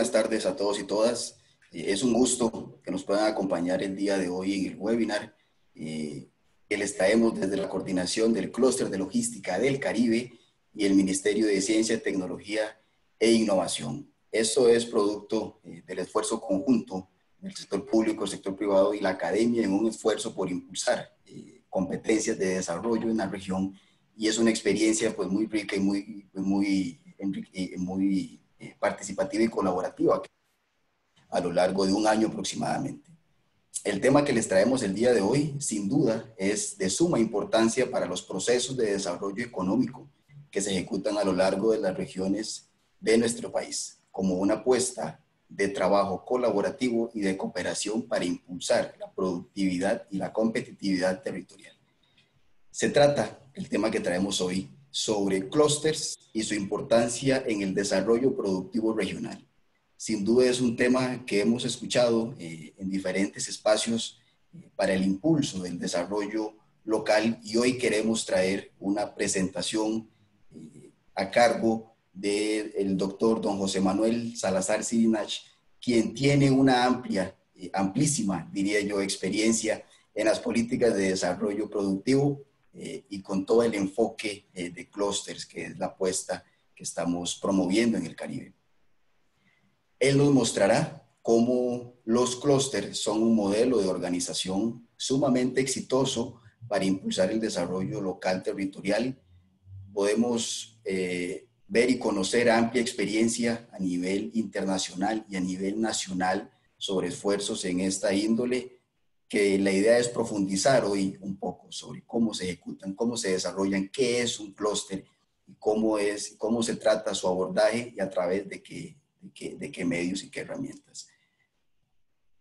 buenas tardes a todos y todas. Es un gusto que nos puedan acompañar el día de hoy en el webinar que les traemos desde la coordinación del Clúster de Logística del Caribe y el Ministerio de Ciencia, Tecnología e Innovación. Esto es producto del esfuerzo conjunto del sector público, el sector privado y la academia en un esfuerzo por impulsar competencias de desarrollo en la región, y es una experiencia pues muy rica y muy participativa y colaborativa a lo largo de un año aproximadamente. El tema que les traemos el día de hoy, sin duda, es de suma importancia para los procesos de desarrollo económico que se ejecutan a lo largo de las regiones de nuestro país, como una apuesta de trabajo colaborativo y de cooperación para impulsar la productividad y la competitividad territorial. Se trata, el tema que traemos hoy, sobre clústeres y su importancia en el desarrollo productivo regional. Sin duda es un tema que hemos escuchado en diferentes espacios para el impulso del desarrollo local, y hoy queremos traer una presentación a cargo del doctor don José Manuel Salazar Cirinach, quien tiene una amplísima, diría yo, experiencia en las políticas de desarrollo productivo y con todo el enfoque de clústeres, que es la apuesta que estamos promoviendo en el Caribe. Él nos mostrará cómo los clústeres son un modelo de organización sumamente exitoso para impulsar el desarrollo local territorial. Podemos ver y conocer amplia experiencia a nivel internacional y a nivel nacional sobre esfuerzos en esta índole, que la idea es profundizar hoy un poco sobre cómo se ejecutan, cómo se desarrollan, qué es un clúster y cómo se trata su abordaje y a través de qué medios y qué herramientas.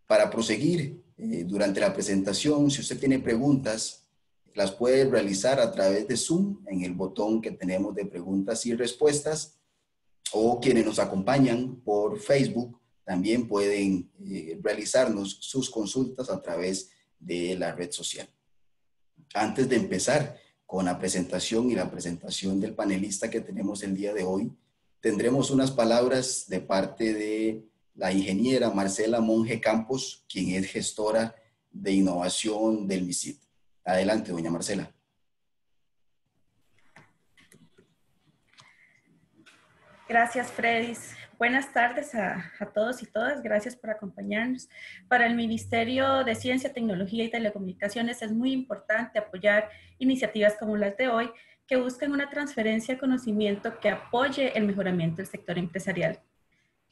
Para proseguir, durante la presentación, si usted tiene preguntas, las puede realizar a través de Zoom en el botón que tenemos de preguntas y respuestas, o quienes nos acompañan por Facebook también pueden realizarnos sus consultas a través de la red social. Antes de empezar con la presentación y la presentación del panelista que tenemos el día de hoy, tendremos unas palabras de parte de la ingeniera Marcela Monge Campos, quien es gestora de innovación del MISIT. Adelante, doña Marcela. Gracias, Fredis. Buenas tardes a todos y todas. Gracias por acompañarnos. Para el Ministerio de Ciencia, Tecnología y Telecomunicaciones es muy importante apoyar iniciativas como las de hoy, que buscan una transferencia de conocimiento que apoye el mejoramiento del sector empresarial.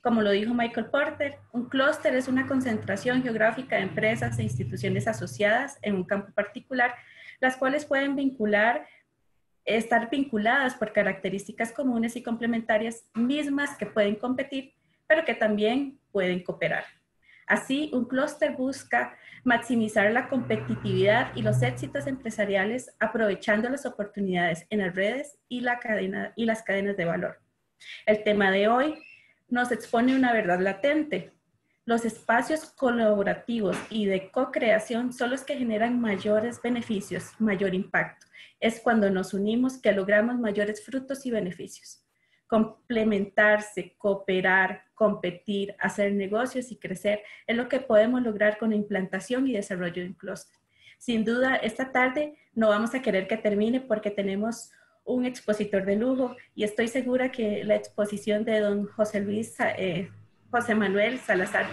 Como lo dijo Michael Porter, un clúster es una concentración geográfica de empresas e instituciones asociadas en un campo particular, las cuales pueden estar vinculadas por características comunes y complementarias mismas que pueden competir, pero que también pueden cooperar. Así, un clúster busca maximizar la competitividad y los éxitos empresariales aprovechando las oportunidades en las redes y las cadenas de valor. El tema de hoy nos expone una verdad latente. Los espacios colaborativos y de co-creación son los que generan mayores beneficios, mayor impacto. Es cuando nos unimos que logramos mayores frutos y beneficios. Complementarse, cooperar, competir, hacer negocios y crecer es lo que podemos lograr con la implantación y desarrollo de un clúster. Sin duda, esta tarde no vamos a querer que termine porque tenemos un expositor de lujo y estoy segura que la exposición de don José Manuel Salazar,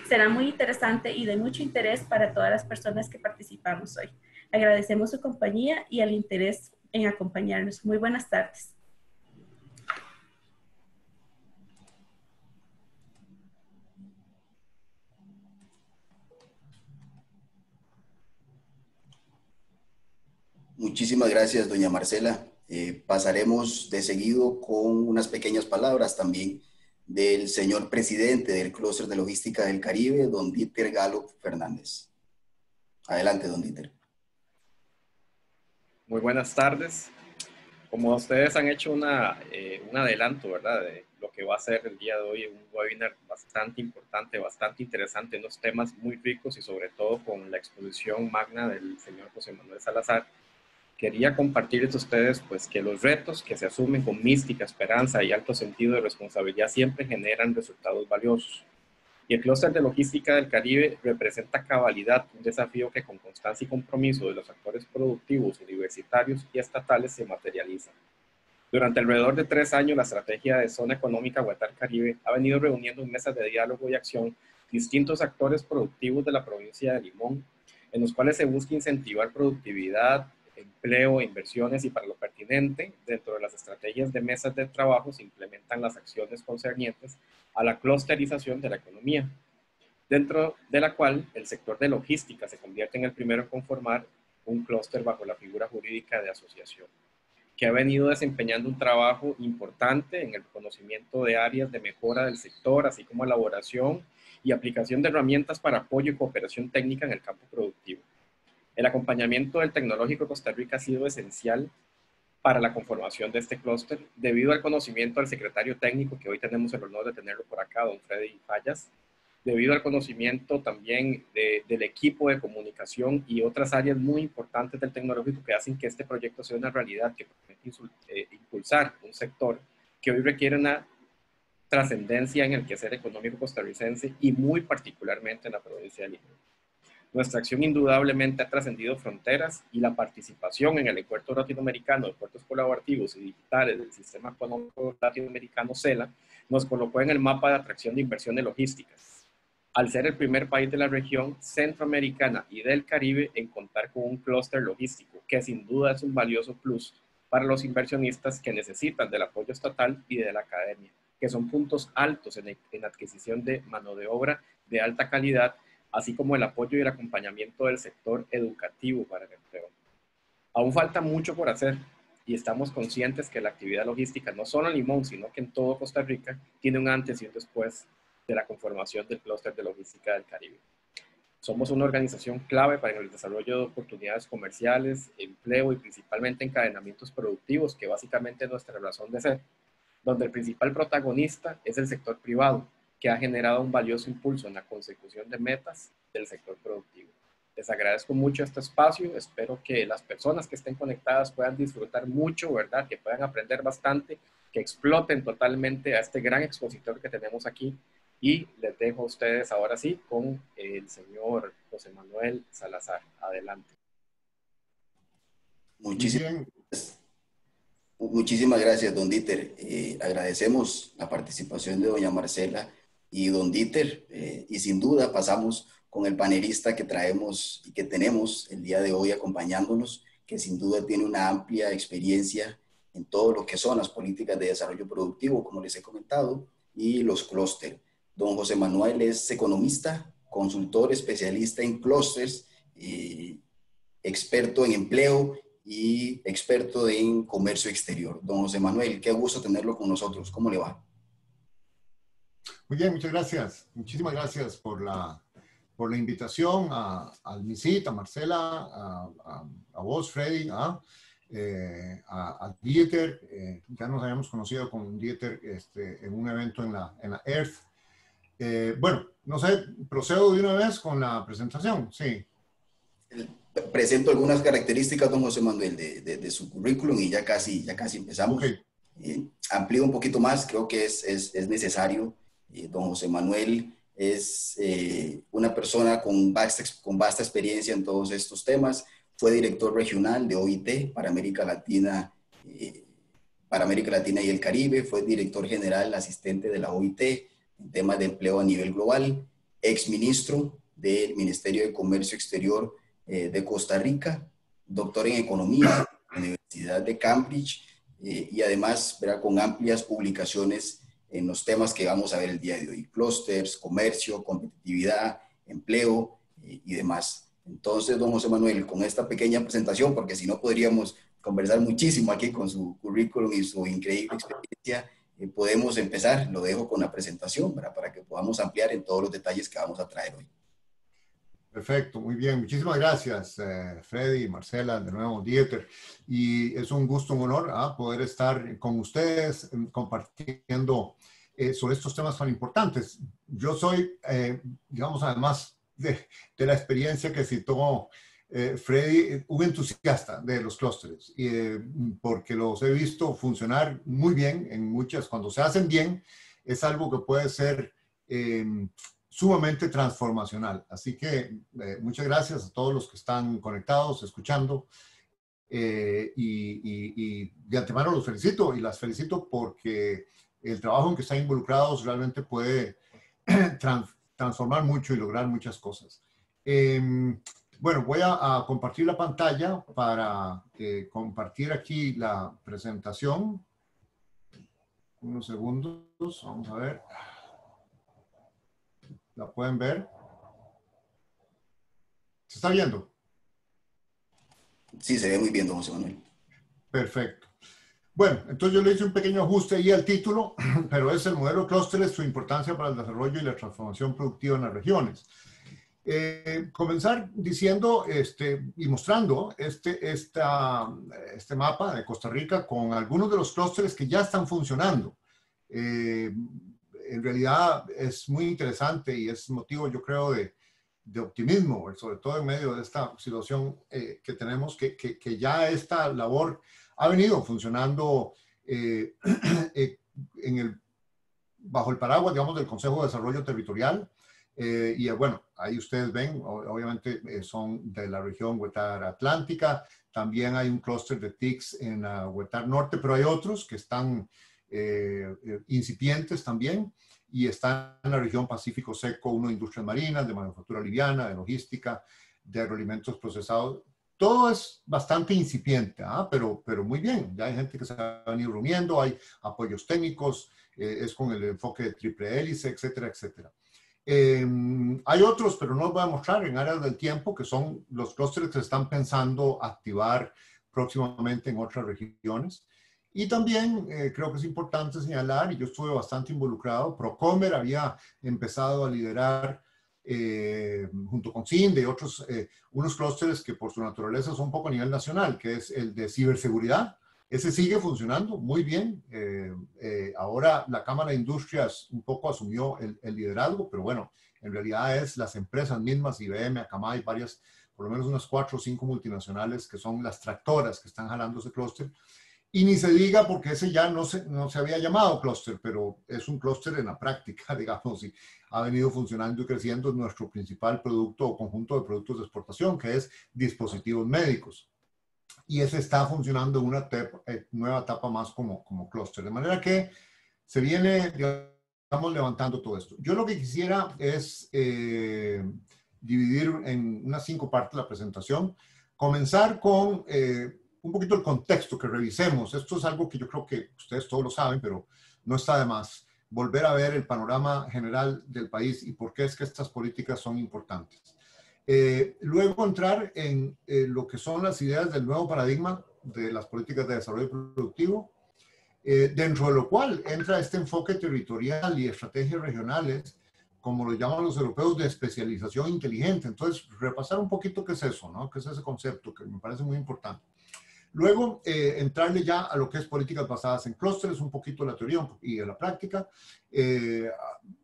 será muy interesante y de mucho interés para todas las personas que participamos hoy. Agradecemos su compañía y el interés en acompañarnos. Muy buenas tardes. Muchísimas gracias, doña Marcela. Pasaremos de seguido con unas pequeñas palabras también del señor presidente del Clúster de Logística del Caribe, don Dieter Galo Fernández. Adelante, don Dieter. Muy buenas tardes. Como ustedes han hecho un adelanto, ¿verdad?, de lo que va a ser el día de hoy, un webinar bastante importante, bastante interesante, unos temas muy ricos y sobre todo con la exposición magna del señor José Manuel Salazar. quería compartirles a ustedes pues, que los retos que se asumen con mística, esperanza y alto sentido de responsabilidad siempre generan resultados valiosos. Y el clúster de logística del Caribe representa a cabalidad un desafío que con constancia y compromiso de los actores productivos, universitarios y estatales se materializa. Durante alrededor de 3 años, la estrategia de Zona Económica Guatar Caribe ha venido reuniendo en mesas de diálogo y acción distintos actores productivos de la provincia de Limón, en los cuales se busca incentivar productividad, empleo, inversiones y para lo pertinente, dentro de las estrategias de mesas de trabajo se implementan las acciones concernientes a la clusterización de la economía, dentro de la cual el sector de logística se convierte en el primero en conformar un clúster bajo la figura jurídica de asociación, que ha venido desempeñando un trabajo importante en el conocimiento de áreas de mejora del sector, así como elaboración y aplicación de herramientas para apoyo y cooperación técnica en el campo productivo. El acompañamiento del Tecnológico de Costa Rica ha sido esencial para la conformación de este clúster, debido al conocimiento del secretario técnico, que hoy tenemos el honor de tenerlo por acá, don Freddy Fallas, debido al conocimiento también del equipo de comunicación y otras áreas muy importantes del tecnológico que hacen que este proyecto sea una realidad, que permite impulsar un sector que hoy requiere una trascendencia en el quehacer económico costarricense y muy particularmente en la provincia de Limón. Nuestra acción indudablemente ha trascendido fronteras y la participación en el encuentro latinoamericano de puertos colaborativos y digitales del Sistema Económico Latinoamericano CELA nos colocó en el mapa de atracción de inversiones logísticas, al ser el primer país de la región centroamericana y del Caribe en contar con un clúster logístico, que sin duda es un valioso plus para los inversionistas que necesitan del apoyo estatal y de la academia, que son puntos altos en adquisición de mano de obra de alta calidad, así como el apoyo y el acompañamiento del sector educativo para el empleo. Aún falta mucho por hacer y estamos conscientes que la actividad logística, no solo en Limón, sino que en todo Costa Rica, tiene un antes y un después de la conformación del clúster de logística del Caribe. Somos una organización clave para el desarrollo de oportunidades comerciales, empleo y principalmente encadenamientos productivos, que básicamente es nuestra razón de ser, donde el principal protagonista es el sector privado, que ha generado un valioso impulso en la consecución de metas del sector productivo. Les agradezco mucho este espacio, espero que las personas que estén conectadas puedan disfrutar mucho, ¿verdad? Que puedan aprender bastante, que exploten totalmente a este gran expositor que tenemos aquí, y les dejo a ustedes ahora sí con el señor José Manuel Salazar. Adelante. Muchísimas gracias, don Dieter. Agradecemos la participación de doña Marcela y don Dieter, y sin duda pasamos con el panelista que traemos y que tenemos el día de hoy acompañándonos, que sin duda tiene una amplia experiencia en todo lo que son las políticas de desarrollo productivo, como les he comentado, y los clústeres. Don José Manuel es economista, consultor especialista en clústeres, experto en empleo y experto en comercio exterior. Don José Manuel, qué gusto tenerlo con nosotros. ¿Cómo le va? Muy bien, muchas gracias. Muchísimas gracias por la invitación al MISIT, a Marcela, a vos, Freddy, a Dieter. Ya nos habíamos conocido con Dieter en un evento en la EARTH. Bueno, no sé, procedo de una vez con la presentación. Sí. Presento algunas características, don José Manuel, de su currículum y ya casi empezamos. Okay. Amplío un poquito más, creo que es necesario. Don José Manuel es una persona con vasta experiencia en todos estos temas. Fue director regional de OIT para América Latina y el Caribe. Fue director general asistente de la OIT en temas de empleo a nivel global. Exministro del Ministerio de Comercio Exterior de Costa Rica. Doctor en Economía de la Universidad de Cambridge. Y además, ¿verdad?, con amplias publicaciones en los temas que vamos a ver el día de hoy: clústeres, comercio, competitividad, empleo y demás. Entonces, don José Manuel, con esta pequeña presentación, porque si no podríamos conversar muchísimo aquí con su currículum y su increíble experiencia, podemos empezar. Lo dejo con la presentación, ¿verdad?, para que podamos ampliar en todos los detalles que vamos a traer hoy. Perfecto, muy bien. Muchísimas gracias, Freddy, Marcela, de nuevo, Dieter. Y es un gusto, un honor poder estar con ustedes compartiendo sobre estos temas tan importantes. Yo soy, digamos, además de la experiencia que citó Freddy, un entusiasta de los clústeres, porque los he visto funcionar muy bien en muchas, cuando se hacen bien, es algo que puede ser sumamente transformacional. Así que muchas gracias a todos los que están conectados, escuchando, y de antemano los felicito y las felicito porque el trabajo en que están involucrados realmente puede transformar mucho y lograr muchas cosas. Bueno, voy a compartir la pantalla para compartir aquí la presentación. Unos segundos, vamos a ver. ¿La pueden ver? ¿Se está viendo? Sí, se ve muy bien, don José Manuel. Perfecto. Bueno, entonces yo le hice un pequeño ajuste ahí al título, pero es el modelo clústeres, su importancia para el desarrollo y la transformación productiva en las regiones. Comenzar diciendo y mostrando este mapa de Costa Rica con algunos de los clústeres que ya están funcionando. En realidad es muy interesante y es motivo, yo creo, de optimismo, sobre todo en medio de esta situación que tenemos, que ya esta labor ha venido funcionando bajo el paraguas, digamos, del Consejo de Desarrollo Territorial. Y bueno, ahí ustedes ven, obviamente son de la región Huetar Atlántica, también hay un clúster de TICs en Huetar Norte, pero hay otros que están incipientes también, y están en la región Pacífico Seco, uno de industrias marinas, de manufactura liviana, de logística, de agroalimentos procesados. Todo es bastante incipiente, pero muy bien. Ya hay gente que se ha venido reuniendo, hay apoyos técnicos, es con el enfoque de triple hélice, etcétera, etcétera. Hay otros, pero no los voy a mostrar en áreas del tiempo, que son los clústeres que se están pensando activar próximamente en otras regiones. Y también creo que es importante señalar, y yo estuve bastante involucrado, Procomer había empezado a liderar junto con CINDE y otros, unos clústeres que por su naturaleza son un poco a nivel nacional, que es el de ciberseguridad. Ese sigue funcionando muy bien. Ahora la Cámara de Industrias un poco asumió el liderazgo, pero bueno, en realidad es las empresas mismas, IBM, Akamai, varias, por lo menos unas 4 o 5 multinacionales que son las tractoras que están jalando ese clúster. Y ni se diga porque ese ya no se había llamado clúster, pero es un clúster en la práctica, digamos, y ha venido funcionando y creciendo. Es nuestro principal producto o conjunto de productos de exportación, que es dispositivos médicos. Y ese está funcionando en una nueva etapa más como clúster. De manera que se viene, digamos, levantando todo esto. Yo lo que quisiera es dividir en unas 5 partes la presentación. Comenzar con un poquito el contexto, que revisemos. Esto es algo que yo creo que ustedes todos lo saben, pero no está de más. Volver a ver el panorama general del país y por qué es que estas políticas son importantes. Luego entrar en lo que son las ideas del nuevo paradigma de las políticas de desarrollo productivo, dentro de lo cual entra este enfoque territorial y estrategias regionales, como lo llaman los europeos, de especialización inteligente. Entonces, repasar un poquito qué es eso, ¿no? ¿Qué es ese concepto? Que me parece muy importante. Luego, entrarle ya a lo que es políticas basadas en clústeres, un poquito de la teoría y de la práctica,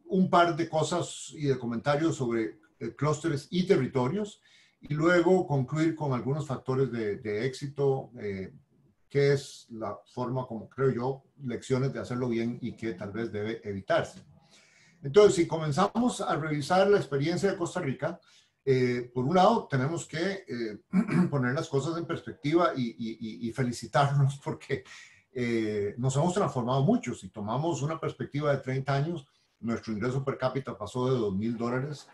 un par de cosas y de comentarios sobre clústeres y territorios, y luego concluir con algunos factores de éxito, que es la forma como creo yo, lecciones de hacerlo bien y que tal vez debe evitarse. Entonces, si comenzamos a revisar la experiencia de Costa Rica, por un lado tenemos que poner las cosas en perspectiva y felicitarnos porque nos hemos transformado mucho. Si tomamos una perspectiva de 30 años, nuestro ingreso per cápita pasó de $2,000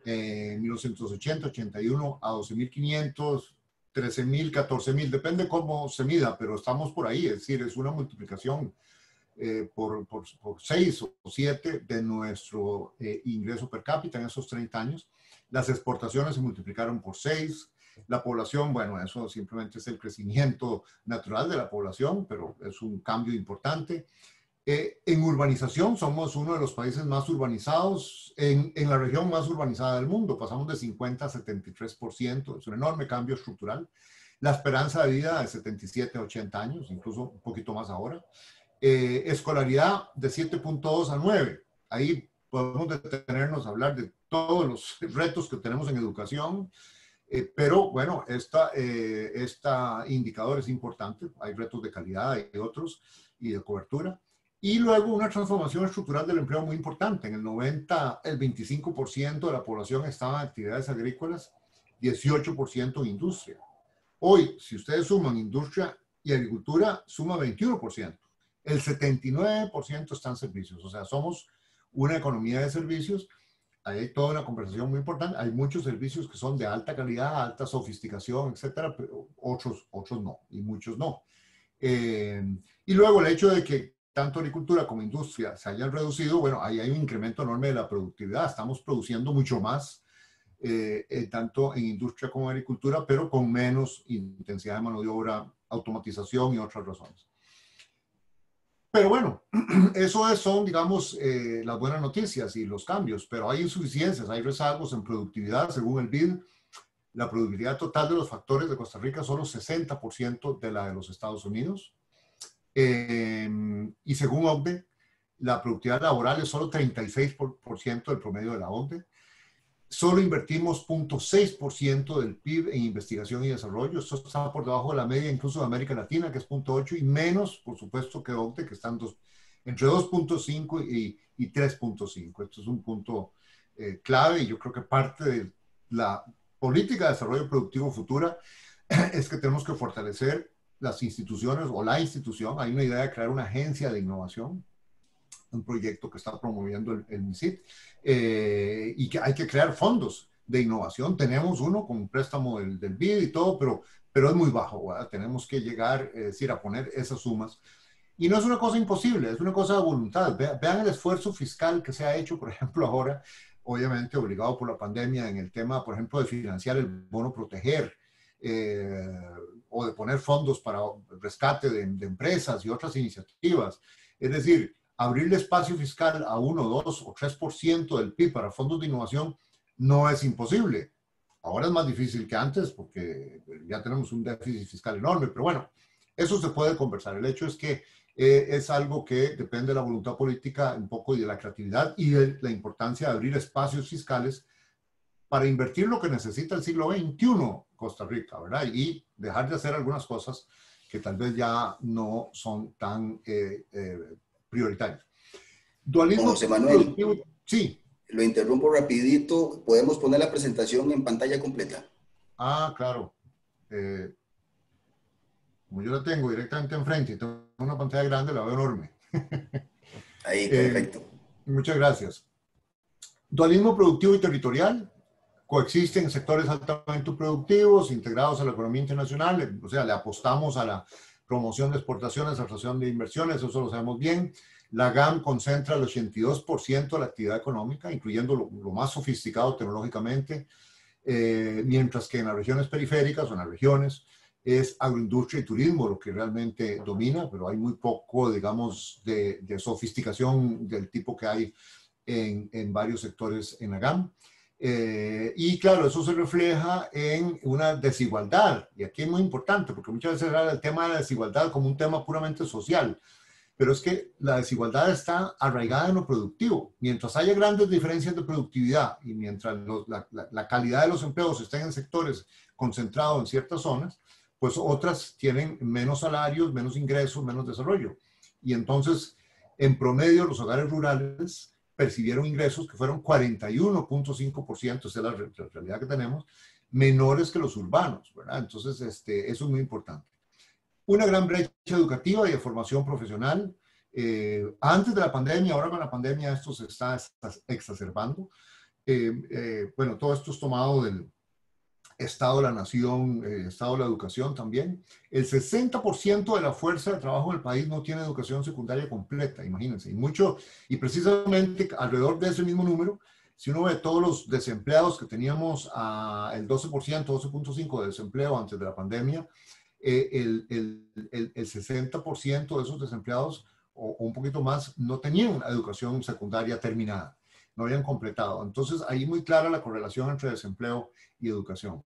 en 1980, 81 a 12.500, 13.000, 14.000, depende cómo se mida, pero estamos por ahí, es decir, es una multiplicación por 6 o 7 de nuestro ingreso per cápita en esos 30 años. Las exportaciones se multiplicaron por 6. La población, bueno, eso simplemente es el crecimiento natural de la población, pero es un cambio importante. En urbanización, somos uno de los países más urbanizados, en la región más urbanizada del mundo. Pasamos de 50 a 73%, es un enorme cambio estructural. La esperanza de vida de 77 a 80 años, incluso un poquito más ahora. Escolaridad de 7.2 a 9. Ahí podemos detenernos a hablar de todos los retos que tenemos en educación. Pero bueno, esta indicador es importante. Hay retos de calidad y otros, y de cobertura. Y luego una transformación estructural del empleo muy importante. En el 90, el 25% de la población estaba en actividades agrícolas, 18% en industria. Hoy, si ustedes suman industria y agricultura, suma 21%. El 79% está en servicios. O sea, somos una economía de servicios. Hay toda una conversación muy importante. Hay muchos servicios que son de alta calidad, alta sofisticación, etcétera, pero otros no, y muchos no. Y luego el hecho de que tanto agricultura como industria se hayan reducido, bueno, ahí hay un incremento enorme de la productividad. Estamos produciendo mucho más, tanto en industria como en agricultura, pero con menos intensidad de mano de obra, automatización y otras razones. Pero bueno, eso son, digamos, las buenas noticias y los cambios, pero hay insuficiencias, hay rezagos en productividad. Según el BID, la productividad total de los factores de Costa Rica solo 60% de la de los Estados Unidos. Y según OCDE, la productividad laboral es solo 36% del promedio de la OCDE. Solo invertimos 0.6% del PIB en investigación y desarrollo. Esto está por debajo de la media incluso de América Latina, que es 0.8, y menos, por supuesto, que OCDE, que están entre 2.5 y 3.5. Esto es un punto clave, y yo creo que parte de la política de desarrollo productivo futura es que tenemos que fortalecer las instituciones o la institución. Hay una idea de crear una agencia de innovación, un proyecto que está promoviendo el MISIT, y que hay que crear fondos de innovación. Tenemos uno con un préstamo del BID y todo, pero es muy bajo, ¿verdad? Tenemos que llegar, es decir, a poner esas sumas. Y no es una cosa imposible, es una cosa de voluntad. Vean el esfuerzo fiscal que se ha hecho, por ejemplo, ahora, obviamente obligado por la pandemia, en el tema, por ejemplo, de financiar el bono proteger, o de poner fondos para rescate de empresas y otras iniciativas. Es decir, abrirle espacio fiscal a 1, 2 o 3% del PIB para fondos de innovación no es imposible. Ahora es más difícil que antes porque ya tenemos un déficit fiscal enorme, pero bueno, eso se puede conversar. El hecho es que es algo que depende de la voluntad política un poco y de la creatividad y de la importancia de abrir espacios fiscales para invertir lo que necesita el siglo XXI Costa Rica, ¿verdad? Y dejar de hacer algunas cosas que tal vez ya no son tan prioritarias. Dualismo. José Manuel, sí. Lo interrumpo rapidito. ¿Podemos poner la presentación en pantalla completa? Ah, claro. Como yo la tengo directamente enfrente y tengo una pantalla grande, la veo enorme. Ahí, perfecto. Muchas gracias. Dualismo productivo y territorial. Coexisten sectores altamente productivos, integrados a la economía internacional, o sea, le apostamos a la promoción de exportaciones, atracción de inversiones, eso lo sabemos bien. La GAM concentra el 82% de la actividad económica, incluyendo lo más sofisticado tecnológicamente, mientras que en las regiones periféricas o en las regiones es agroindustria y turismo lo que realmente domina, pero hay muy poco, digamos, de sofisticación del tipo que hay en varios sectores en la GAM. Y claro, eso se refleja en una desigualdad, y aquí es muy importante porque muchas veces se habla del tema de la desigualdad como un tema puramente social, pero es que la desigualdad está arraigada en lo productivo. Mientras haya grandes diferencias de productividad y mientras la calidad de los empleos estén en sectores concentrados en ciertas zonas, pues otras tienen menos salarios, menos ingresos, menos desarrollo. Y entonces, en promedio, los hogares rurales percibieron ingresos que fueron 41.5%, esa es la realidad que tenemos, menores que los urbanos, ¿verdad? Entonces, eso es muy importante. Una gran brecha educativa y de formación profesional. Antes de la pandemia, ahora con la pandemia esto se está exacerbando. Bueno, todo esto es tomado del Estado de la Nación, Estado de la Educación también. El 60% de la fuerza de trabajo del país no tiene educación secundaria completa, imagínense. Y precisamente alrededor de ese mismo número, si uno ve todos los desempleados que teníamos, el 12%, 12.5% de desempleo antes de la pandemia, el 60% de esos desempleados o un poquito más no tenían educación secundaria terminada, no habían completado. Entonces, ahí muy clara la correlación entre desempleo y educación.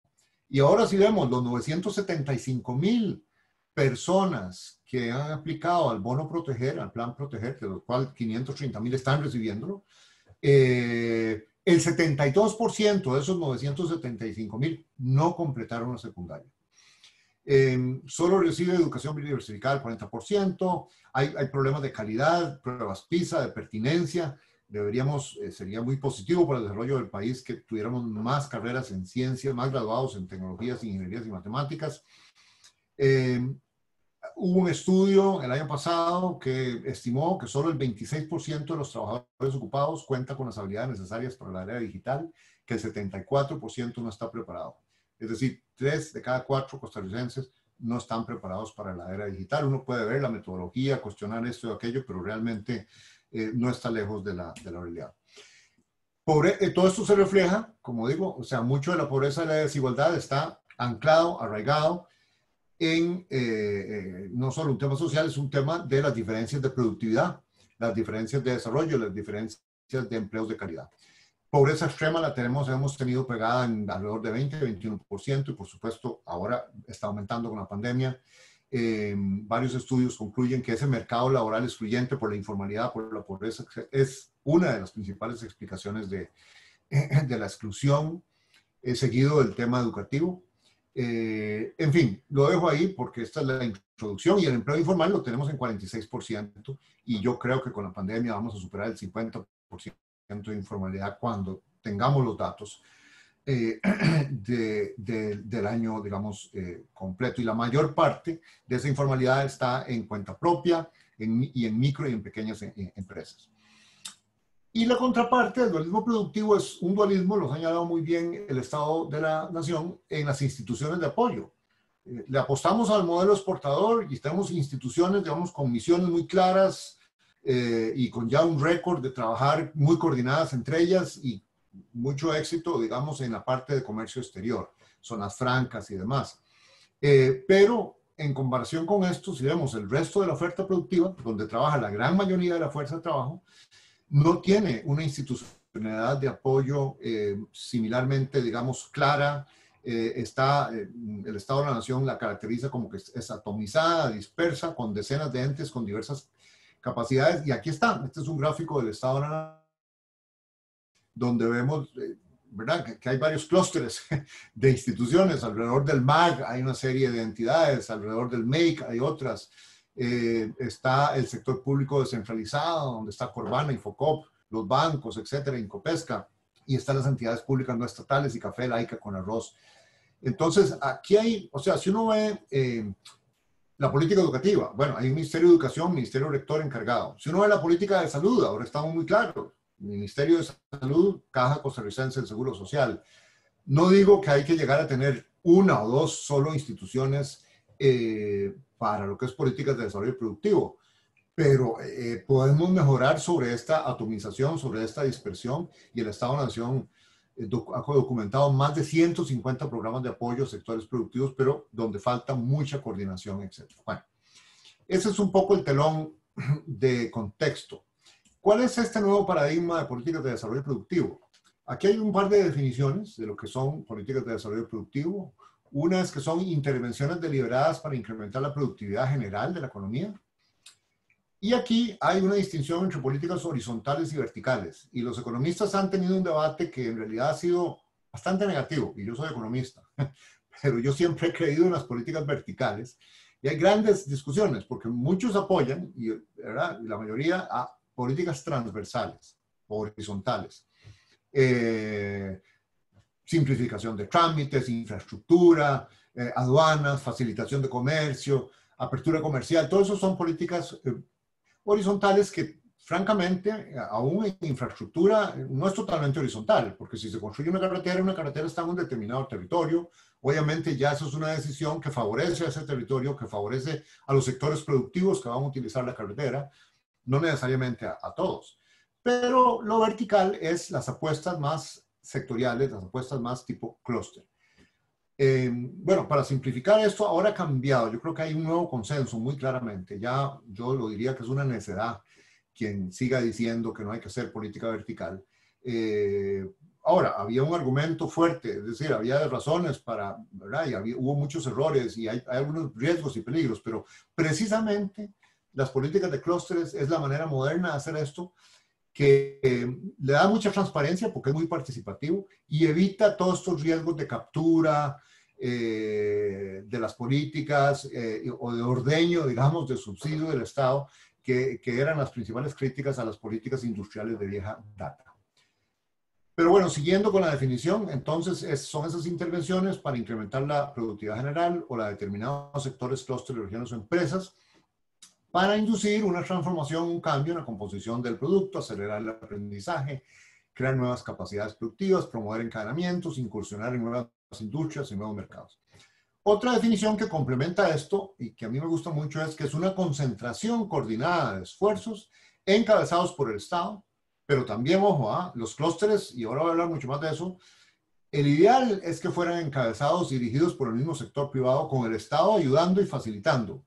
Y ahora sí vemos los 975,000 personas que han aplicado al bono proteger, al plan proteger, de los cuales 530,000 están recibiéndolo. El 72% de esos 975,000 no completaron la secundaria. Solo recibe educación diversificada el 40%. Hay problemas de calidad, pruebas PISA, de pertinencia. Sería muy positivo para el desarrollo del país que tuviéramos más carreras en ciencias, más graduados en tecnologías, ingenierías y matemáticas. Hubo un estudio el año pasado que estimó que solo el 26% de los trabajadores ocupados cuenta con las habilidades necesarias para la era digital, que el 74% no está preparado. Es decir, 3 de cada 4 costarricenses no están preparados para la era digital. Uno puede ver la metodología, cuestionar esto y aquello, pero realmente no está lejos de la realidad. Todo esto se refleja, como digo, o sea, mucho de la pobreza y la desigualdad está anclado, arraigado en no solo un tema social, es un tema de las diferencias de productividad, las diferencias de desarrollo, las diferencias de empleos de calidad. Pobreza extrema hemos tenido pegada en alrededor de 20-21% y por supuesto ahora está aumentando con la pandemia. Varios estudios concluyen que ese mercado laboral excluyente por la informalidad, por la pobreza, es una de las principales explicaciones de la exclusión, seguido del tema educativo. En fin, lo dejo ahí porque esta es la introducción y el empleo informal lo tenemos en 46% y yo creo que con la pandemia vamos a superar el 50% de informalidad cuando tengamos los datos del año, digamos, completo. Y la mayor parte de esa informalidad está en cuenta propia y en micro y en pequeñas empresas. Y la contraparte del dualismo productivo es un dualismo, lo ha señalado muy bien el Estado de la Nación, en las instituciones de apoyo. Le apostamos al modelo exportador y tenemos instituciones, digamos, con misiones muy claras y con ya un récord de trabajar muy coordinadas entre ellas y mucho éxito, digamos, en la parte de comercio exterior, zonas francas y demás. Pero en comparación con esto, si vemos el resto de la oferta productiva, donde trabaja la gran mayoría de la fuerza de trabajo, no tiene una institucionalidad de apoyo similarmente, digamos, clara. El Estado de la Nación la caracteriza como que es atomizada, dispersa, con decenas de entes con diversas capacidades. Y aquí está, este es un gráfico del Estado de la Nación, donde vemos, ¿verdad?, que hay varios clústeres de instituciones. Alrededor del MAG hay una serie de entidades, alrededor del MEIC hay otras. Está el sector público descentralizado, donde está Corvana, Infocop, los bancos, etcétera, Incopesca, y están las entidades públicas no estatales y Café Laica con arroz. Entonces, aquí hay, o sea, si uno ve la política educativa, bueno, hay un Ministerio de Educación, Ministerio Rector encargado. Si uno ve la política de salud, ahora estamos muy claros. Ministerio de Salud, Caja Costarricense del Seguro Social. No digo que hay que llegar a tener una o dos solo instituciones para lo que es políticas de desarrollo productivo, pero podemos mejorar sobre esta atomización, sobre esta dispersión, y el Estado de la Nación ha documentado más de 150 programas de apoyo a sectores productivos, pero donde falta mucha coordinación, etc. Bueno, ese es un poco el telón de contexto. ¿Cuál es este nuevo paradigma de políticas de desarrollo productivo? Aquí hay un par de definiciones de lo que son políticas de desarrollo productivo. Una es que son intervenciones deliberadas para incrementar la productividad general de la economía. Y aquí hay una distinción entre políticas horizontales y verticales. Y los economistas han tenido un debate que en realidad ha sido bastante negativo. Y yo soy economista, pero yo siempre he creído en las políticas verticales. Y hay grandes discusiones porque muchos apoyan, ¿verdad?, y la mayoría, a políticas transversales, horizontales. Simplificación de trámites, infraestructura, aduanas, facilitación de comercio, apertura comercial, todo eso son políticas horizontales que, francamente, aún en infraestructura no es totalmente horizontal, porque si se construye una carretera está en un determinado territorio, obviamente ya eso es una decisión que favorece a ese territorio, que favorece a los sectores productivos que van a utilizar la carretera, no necesariamente a todos. Pero lo vertical es las apuestas más sectoriales, las apuestas más tipo clúster. Bueno, para simplificar esto, ahora ha cambiado. Yo creo que hay un nuevo consenso muy claramente. Ya yo lo diría que es una necedad quien siga diciendo que no hay que hacer política vertical. Ahora, había un argumento fuerte, es decir, había razones para, ¿verdad? Y hubo muchos errores y hay algunos riesgos y peligros, pero precisamente las políticas de clústeres es la manera moderna de hacer esto, que le da mucha transparencia porque es muy participativo y evita todos estos riesgos de captura de las políticas o de ordeño, digamos, de subsidio del Estado, que eran las principales críticas a las políticas industriales de vieja data. Pero bueno, siguiendo con la definición, entonces son esas intervenciones para incrementar la productividad general o la de determinados sectores, clústeres, regiones o empresas, para inducir una transformación, un cambio en la composición del producto, acelerar el aprendizaje, crear nuevas capacidades productivas, promover encadenamientos, incursionar en nuevas industrias y nuevos mercados. Otra definición que complementa esto y que a mí me gusta mucho es que es una concentración coordinada de esfuerzos encabezados por el Estado, pero también, ojo, los clústeres, y ahora voy a hablar mucho más de eso, el ideal es que fueran encabezados y dirigidos por el mismo sector privado, con el Estado ayudando y facilitando,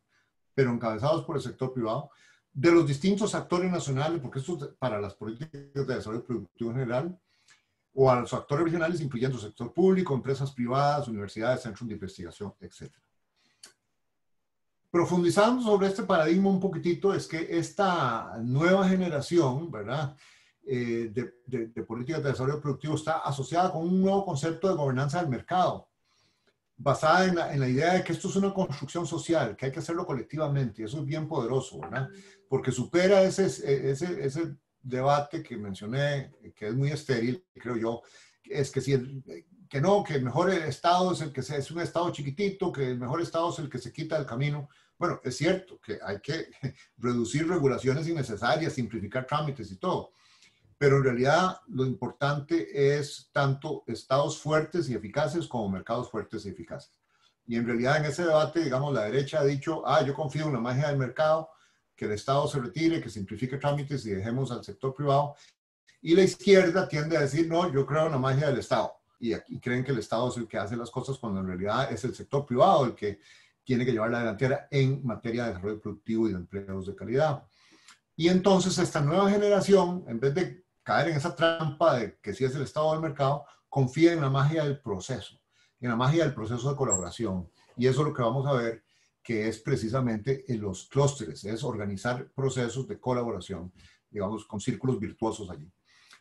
pero encabezados por el sector privado, de los distintos actores nacionales, porque esto es para las políticas de desarrollo productivo en general, o a los actores regionales, incluyendo sector público, empresas privadas, universidades, centros de investigación, etc. Profundizando sobre este paradigma un poquitito, es que esta nueva generación, ¿verdad?, de políticas de desarrollo productivo está asociada con un nuevo concepto de gobernanza del mercado, basada en la idea de que esto es una construcción social, que hay que hacerlo colectivamente, y eso es bien poderoso, ¿verdad? Porque supera ese debate que mencioné, que es muy estéril, creo yo, es que que el mejor Estado es el que es un Estado chiquitito, que el mejor Estado es el que se quita del camino. Bueno, es cierto que hay que reducir regulaciones innecesarias, simplificar trámites y todo, pero en realidad lo importante es tanto estados fuertes y eficaces como mercados fuertes y eficaces. Y en realidad en ese debate, digamos, la derecha ha dicho, yo confío en la magia del mercado, que el Estado se retire, que simplifique trámites y dejemos al sector privado. Y la izquierda tiende a decir, no, yo creo en la magia del Estado. Y aquí creen que el Estado es el que hace las cosas cuando en realidad es el sector privado el que tiene que llevar la delantera en materia de desarrollo productivo y de empleos de calidad. Y entonces esta nueva generación, en vez de caer en esa trampa de que si es el Estado del mercado, confía en la magia del proceso, en la magia del proceso de colaboración. Y eso es lo que vamos a ver, que es precisamente en los clústeres, es organizar procesos de colaboración, digamos, con círculos virtuosos allí.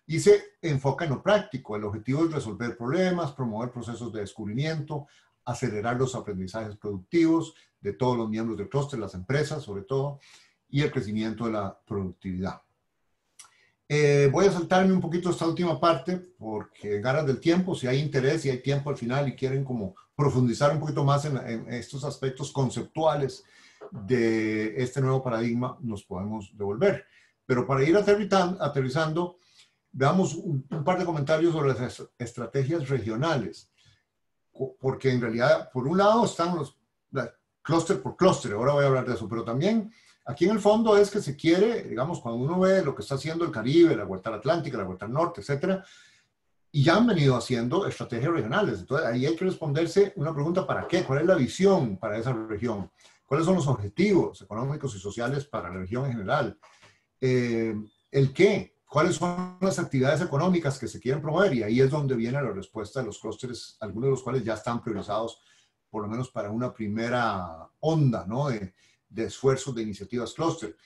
Y se enfoca en lo práctico. El objetivo es resolver problemas, promover procesos de descubrimiento, acelerar los aprendizajes productivos de todos los miembros del clúster, las empresas sobre todo, y el crecimiento de la productividad. Voy a saltarme un poquito esta última parte porque ganas del tiempo, si hay interés, si hay tiempo al final y quieren como profundizar un poquito más en estos aspectos conceptuales de este nuevo paradigma, nos podemos devolver. Pero para ir aterrizando, veamos un par de comentarios sobre las estrategias regionales, porque en realidad, por un lado están los clúster por clúster, ahora voy a hablar de eso, pero también aquí en el fondo es que se quiere, digamos, cuando uno ve lo que está haciendo el Caribe, la Vuelta Atlántica, la Vuelta al Norte, etcétera, y ya han venido haciendo estrategias regionales. Entonces, ahí hay que responderse una pregunta: ¿para qué? ¿Cuál es la visión para esa región? ¿Cuáles son los objetivos económicos y sociales para la región en general? ¿El qué? ¿Cuáles son las actividades económicas que se quieren promover? Y ahí es donde viene la respuesta de los clústeres, algunos de los cuales ya están priorizados, por lo menos para una primera onda, ¿no?, de esfuerzos de iniciativas clúster.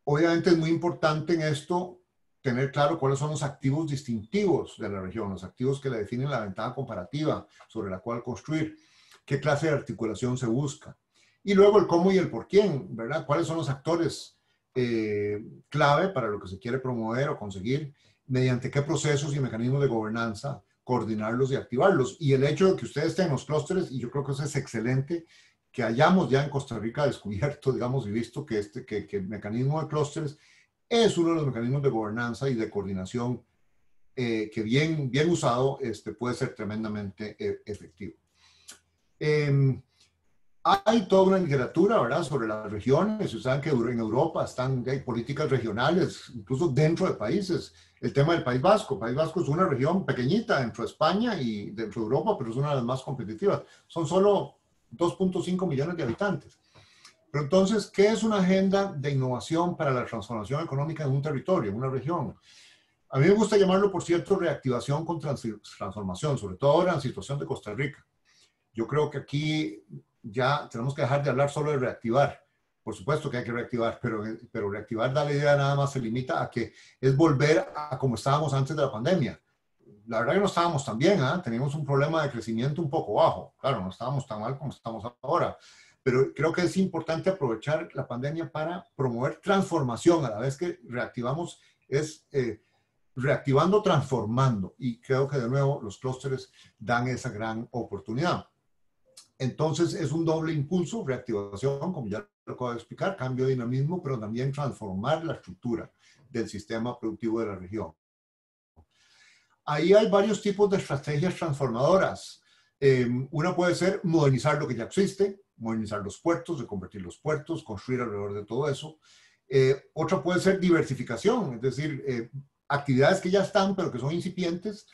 Obviamente es muy importante en esto tener claro cuáles son los activos distintivos de la región, los activos que le definen la ventaja comparativa sobre la cual construir, qué clase de articulación se busca. Y luego el cómo y el por quién, ¿verdad? ¿Cuáles son los actores clave para lo que se quiere promover o conseguir? ¿Mediante qué procesos y mecanismos de gobernanza coordinarlos y activarlos? Y el hecho de que ustedes estén en los clústeres, y yo creo que eso es excelente, que hayamos ya en Costa Rica descubierto, digamos, y visto que el mecanismo de clústeres es uno de los mecanismos de gobernanza y de coordinación que bien usado puede ser tremendamente efectivo. Hay toda una literatura, ¿verdad?, sobre las regiones. Ustedes saben que en Europa hay políticas regionales, incluso dentro de países. El tema del País Vasco. El País Vasco es una región pequeñita dentro de España y dentro de Europa, pero es una de las más competitivas. Son solo 2.5 millones de habitantes. Pero entonces, ¿qué es una agenda de innovación para la transformación económica en un territorio, en una región? A mí me gusta llamarlo, por cierto, reactivación con transformación, sobre todo ahora en la situación de Costa Rica. Yo creo que aquí ya tenemos que dejar de hablar solo de reactivar, por supuesto que hay que reactivar, pero reactivar da la idea nada más se limita a que es volver a como estábamos antes de la pandemia. La verdad que no estábamos tan bien, ¿eh? Teníamos un problema de crecimiento un poco bajo. Claro, no estábamos tan mal como estamos ahora, pero creo que es importante aprovechar la pandemia para promover transformación. A la vez que reactivamos, es reactivando, transformando. Y creo que de nuevo los clústeres dan esa gran oportunidad. Entonces es un doble impulso, reactivación, como ya lo acabo de explicar, cambio de dinamismo, pero también transformar la estructura del sistema productivo de la región. Ahí hay varios tipos de estrategias transformadoras. Una puede ser modernizar lo que ya existe, modernizar los puertos, reconvertir los puertos, construir alrededor de todo eso. Otra puede ser diversificación, es decir, actividades que ya están, pero que son incipientes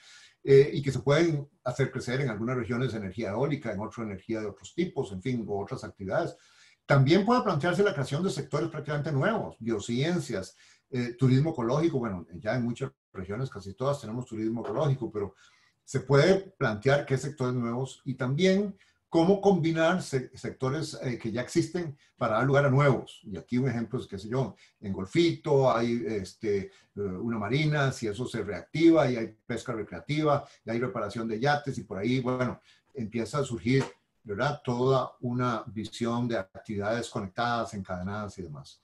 y que se pueden hacer crecer en algunas regiones de energía eólica, en otras energía de otros tipos, en fin, o otras actividades. También puede plantearse la creación de sectores prácticamente nuevos, biociencias, turismo ecológico. Bueno, ya en muchas regiones, casi todas, tenemos turismo ecológico, pero se puede plantear qué sectores nuevos y también cómo combinar sectores que ya existen para dar lugar a nuevos. Y aquí un ejemplo es, qué sé yo, en Golfito hay una marina, si eso se reactiva, y hay pesca recreativa, y hay reparación de yates, y por ahí, bueno, empieza a surgir, ¿verdad?, toda una visión de actividades conectadas, encadenadas y demás.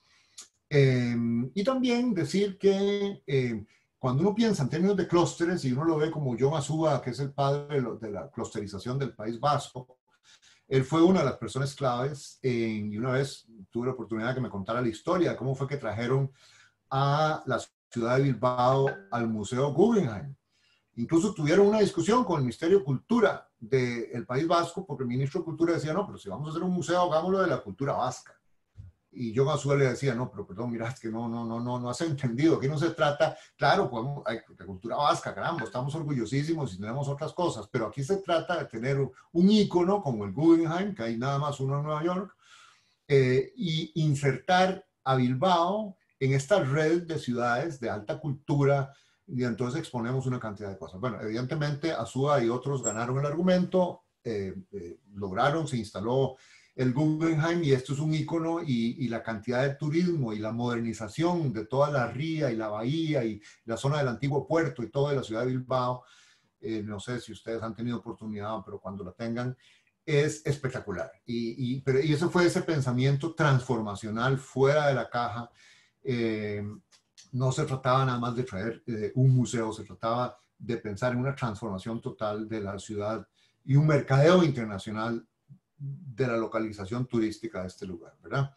Y también decir que cuando uno piensa en términos de clústeres, y uno lo ve como John Azúa, que es el padre de la clusterización del País Vasco, él fue una de las personas claves y una vez tuve la oportunidad de que me contara la historia de cómo fue que trajeron a la ciudad de Bilbao al Museo Guggenheim. Incluso tuvieron una discusión con el Ministerio de Cultura del País Vasco, porque el ministro de Cultura decía, no, pero si vamos a hacer un museo, hagámoslo de la cultura vasca. Y yo Azúa le decía, no, pero perdón, mira, es que no has entendido, aquí no se trata, claro, podemos, hay la cultura vasca, caramba, estamos orgullosísimos y tenemos otras cosas, pero aquí se trata de tener un ícono como el Guggenheim, que hay nada más uno en Nueva York, y insertar a Bilbao en esta red de ciudades de alta cultura, y entonces exponemos una cantidad de cosas. Bueno, evidentemente Azúa y otros ganaron el argumento, lograron, se instaló el Guggenheim, y esto es un ícono, y la cantidad de turismo y la modernización de toda la ría y la bahía y la zona del antiguo puerto y toda la ciudad de Bilbao, no sé si ustedes han tenido oportunidad, pero cuando la tengan, es espectacular. Y eso fue ese pensamiento transformacional fuera de la caja. No se trataba nada más de traer un museo, se trataba de pensar en una transformación total de la ciudad y un mercadeo internacional de la localización turística de este lugar, ¿verdad?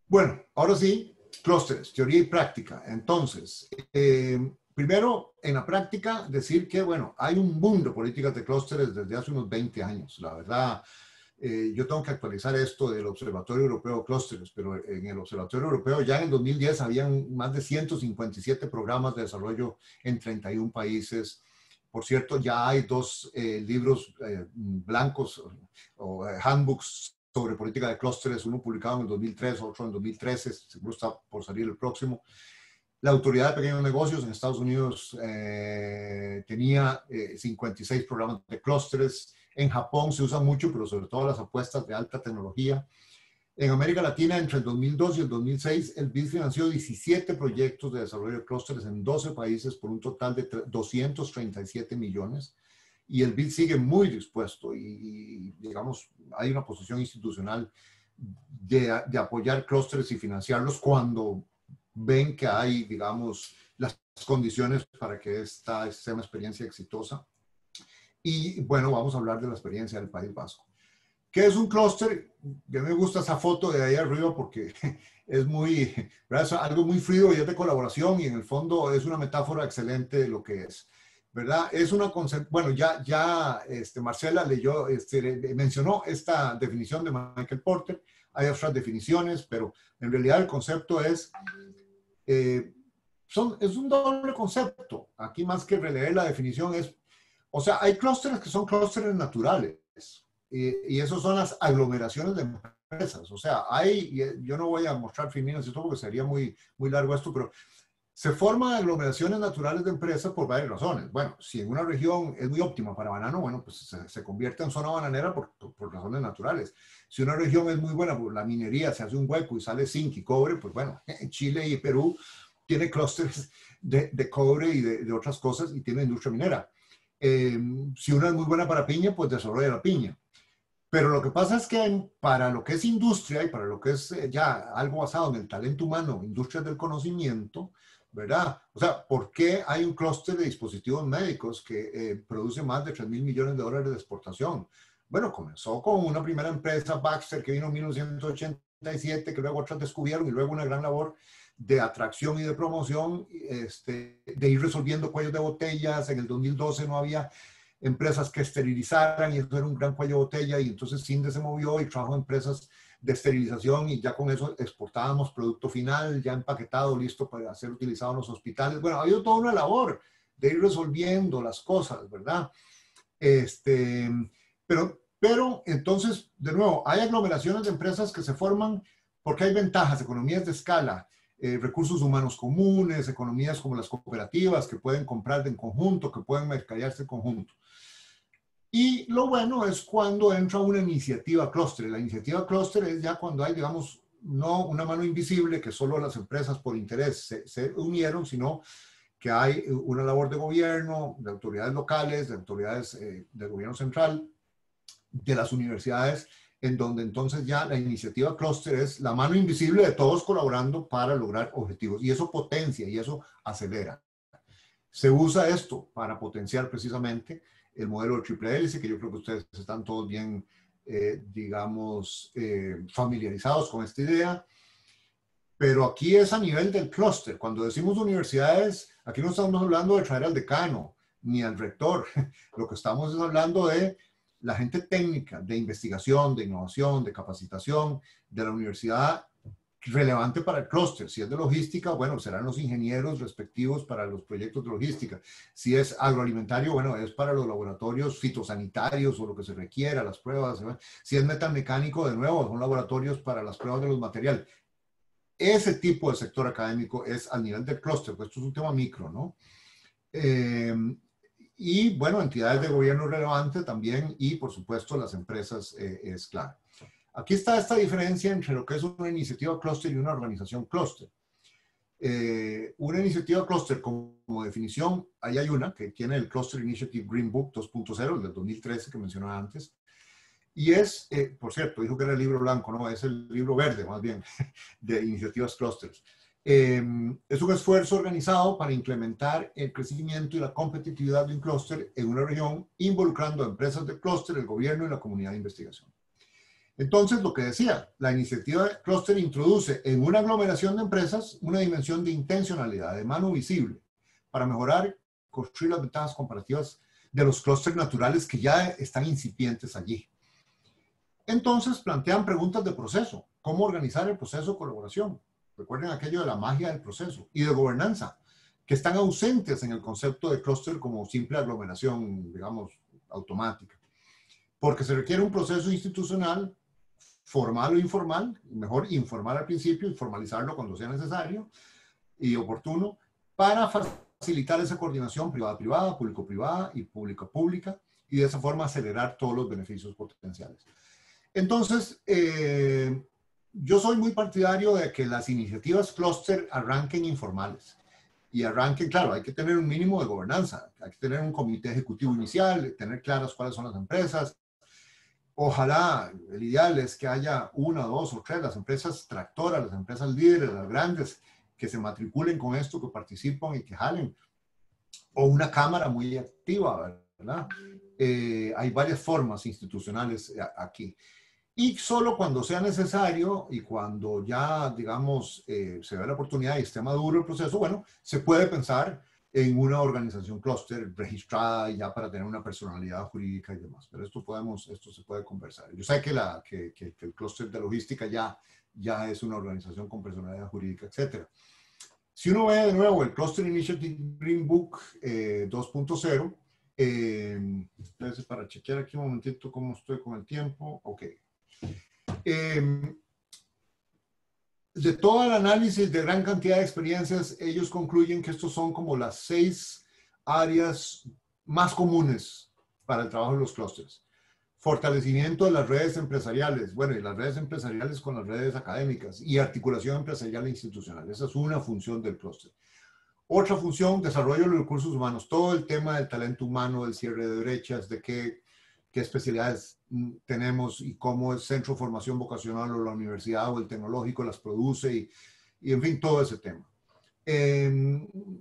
Bueno, ahora sí, clústeres, teoría y práctica. Entonces, primero, en la práctica, decir que, bueno, hay un boom de políticas de clústeres desde hace unos 20 años. La verdad, yo tengo que actualizar esto del Observatorio Europeo de Clústeres, pero en el Observatorio Europeo ya en el 2010 habían más de 157 programas de desarrollo en 31 países. Por cierto, ya hay 2 libros blancos o handbooks sobre política de clústeres, uno publicado en el 2003, otro en 2013, seguro está por salir el próximo. La Autoridad de Pequeños Negocios en Estados Unidos tenía 56 programas de clústeres. En Japón se usan mucho, pero sobre todo las apuestas de alta tecnología. En América Latina, entre el 2002 y el 2006, el BID financió 17 proyectos de desarrollo de clústeres en 12 países por un total de 237 millones. Y el BID sigue muy dispuesto y digamos, hay una posición institucional de apoyar clústeres y financiarlos cuando ven que hay, digamos, las condiciones para que esta sea una experiencia exitosa. Y bueno, vamos a hablar de la experiencia del País Vasco. ¿Qué es un clúster? A mí me gusta esa foto de ahí arriba porque es muy, ¿verdad? Es algo muy fluido y es de colaboración, y en el fondo es una metáfora excelente de lo que es, ¿verdad? Es una bueno, ya Marcela leyó, mencionó esta definición de Michael Porter. Hay otras definiciones, pero en realidad el concepto es un doble concepto. Aquí más que releer la definición es, o sea, hay clústeres que son clústeres naturales. Y esos son las aglomeraciones de empresas. O sea, yo no voy a mostrar finanzas y todo porque sería muy largo esto, pero Se forman aglomeraciones naturales de empresas por varias razones. Bueno, si en una región es muy óptima para banano, bueno, pues se convierte en zona bananera por razones naturales. Si una región es muy buena por la minería, se hace un hueco y sale zinc y cobre, pues bueno, en Chile y Perú tiene clústeres de cobre y de otras cosas y tiene industria minera. Si una es muy buena para piña, pues desarrolla la piña. Pero lo que pasa es que para lo que es industria y para lo que es ya algo basado en el talento humano, industrias del conocimiento, ¿verdad? O sea, ¿por qué hay un clúster de dispositivos médicos que produce más de 3.000 millones de dólares de exportación? Bueno, comenzó con una primera empresa, Baxter, que vino en 1987, que luego otras descubrieron y luego una gran labor de atracción y de promoción, de ir resolviendo cuellos de botellas. En el 2012 no había empresas que esterilizaran y eso era un gran cuello de botella y entonces Cinde se movió y trabajó en empresas de esterilización y ya con eso exportábamos producto final ya empaquetado, listo para ser utilizado en los hospitales. Bueno, ha habido toda una labor de ir resolviendo las cosas, ¿verdad? Pero entonces, de nuevo, hay aglomeraciones de empresas que se forman porque hay ventajas, economías de escala, recursos humanos comunes, economías como las cooperativas que pueden comprar en conjunto, que pueden mercadearse en conjunto. Y lo bueno es cuando entra una iniciativa clúster. La iniciativa clúster es ya cuando hay, digamos, no una mano invisible que solo las empresas por interés se unieron, sino que hay una labor de gobierno, de autoridades locales, de autoridades del gobierno central, de las universidades, en donde entonces ya la iniciativa clúster es la mano invisible de todos colaborando para lograr objetivos. Y eso potencia y eso acelera. Se usa esto para potenciar precisamente el modelo de triple hélice, que yo creo que ustedes están todos bien, digamos, familiarizados con esta idea. Pero aquí es a nivel del clúster. Cuando decimos universidades, aquí no estamos hablando de traer al decano ni al rector. Lo que estamos es hablando de la gente técnica, de investigación, de innovación, de capacitación de la universidad relevante para el clúster. Si es de logística, bueno, serán los ingenieros respectivos para los proyectos de logística. Si es agroalimentario, bueno, es para los laboratorios fitosanitarios o lo que se requiera, las pruebas. Si es metalmecánico, de nuevo, son laboratorios para las pruebas de los materiales. Ese tipo de sector académico es al nivel del clúster, pues esto es un tema micro, ¿no? Y bueno, entidades de gobierno relevantes también y por supuesto las empresas es clave. Aquí está esta diferencia entre lo que es una iniciativa clúster y una organización clúster. Una iniciativa clúster como definición, ahí hay una que tiene el Cluster Initiative Green Book 2.0, el del 2013 que mencionaba antes. Y es, por cierto, dijo que era el libro blanco, no, es el libro verde más bien, de iniciativas clusters. Es un esfuerzo organizado para implementar el crecimiento y la competitividad de un clúster en una región, involucrando a empresas del clúster, el gobierno y la comunidad de investigación. Entonces, lo que decía, la iniciativa clúster introduce en una aglomeración de empresas una dimensión de intencionalidad, de mano visible, para mejorar, construir las ventajas comparativas de los clústeres naturales que ya están incipientes allí. Entonces plantean preguntas de proceso. ¿Cómo organizar el proceso de colaboración? Recuerden aquello de la magia del proceso y de gobernanza, que están ausentes en el concepto de clúster como simple aglomeración, digamos, automática. Porque se requiere un proceso institucional, formal o informal, mejor informal al principio y formalizarlo cuando sea necesario y oportuno, para facilitar esa coordinación privada-privada, público-privada y pública-pública, y de esa forma acelerar todos los beneficios potenciales. Entonces, yo soy muy partidario de que las iniciativas clúster arranquen informales y arranquen, claro, hay que tener un mínimo de gobernanza, hay que tener un comité ejecutivo inicial, tener claras cuáles son las empresas. Ojalá, el ideal es que haya una, dos o tres, las empresas tractoras, las empresas líderes, las grandes, que se matriculen con esto, que participan y que jalen. O una cámara muy activa, ¿verdad? Hay varias formas institucionales aquí. Y solo cuando sea necesario y cuando ya, digamos, se ve la oportunidad y esté maduro el proceso, bueno, se puede pensar en una organización clúster registrada ya para tener una personalidad jurídica y demás. Pero esto se puede conversar. Yo sé que el clúster de logística ya es una organización con personalidad jurídica, etc. Si uno ve de nuevo el Cluster Initiative Green Book 2.0, entonces para chequear aquí un momentito cómo estoy con el tiempo, ok. de todo el análisis de gran cantidad de experiencias, ellos concluyen que estos son como las 6 áreas más comunes para el trabajo de los clústeres. Fortalecimiento de las redes empresariales, bueno, y las redes empresariales con las redes académicas, y articulación empresarial e institucional. Esa es una función del clúster. Otra función, desarrollo de los recursos humanos, todo el tema del talento humano, del cierre de brechas, de qué especialidades tenemos y cómo el centro de formación vocacional o la universidad o el tecnológico las produce y en fin, todo ese tema.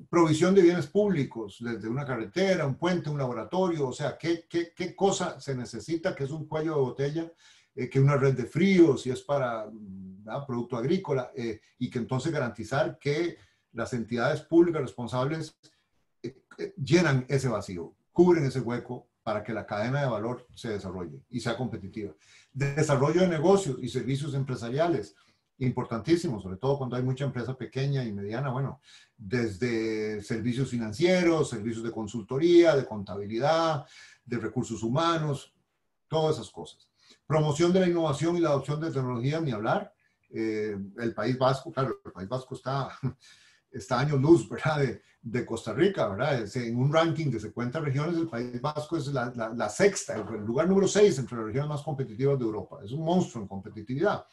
Provisión de bienes públicos, desde una carretera, un puente, un laboratorio, o sea, qué cosa se necesita, que es un cuello de botella, que una red de frío, si es para producto agrícola, y que entonces garantizar que las entidades públicas responsables llenan ese vacío, cubren ese hueco para que la cadena de valor se desarrolle y sea competitiva. Desarrollo de negocios y servicios empresariales, importantísimo, sobre todo cuando hay mucha empresa pequeña y mediana, bueno, desde servicios financieros, servicios de consultoría, de contabilidad, de recursos humanos, todas esas cosas. Promoción de la innovación y la adopción de tecnologías, ni hablar. El País Vasco, claro, el País Vasco está años luz, ¿verdad? De Costa Rica, ¿verdad? En un ranking de 50 regiones, el País Vasco es la sexta, el lugar número 6 entre las regiones más competitivas de Europa. Es un monstruo en competitividad.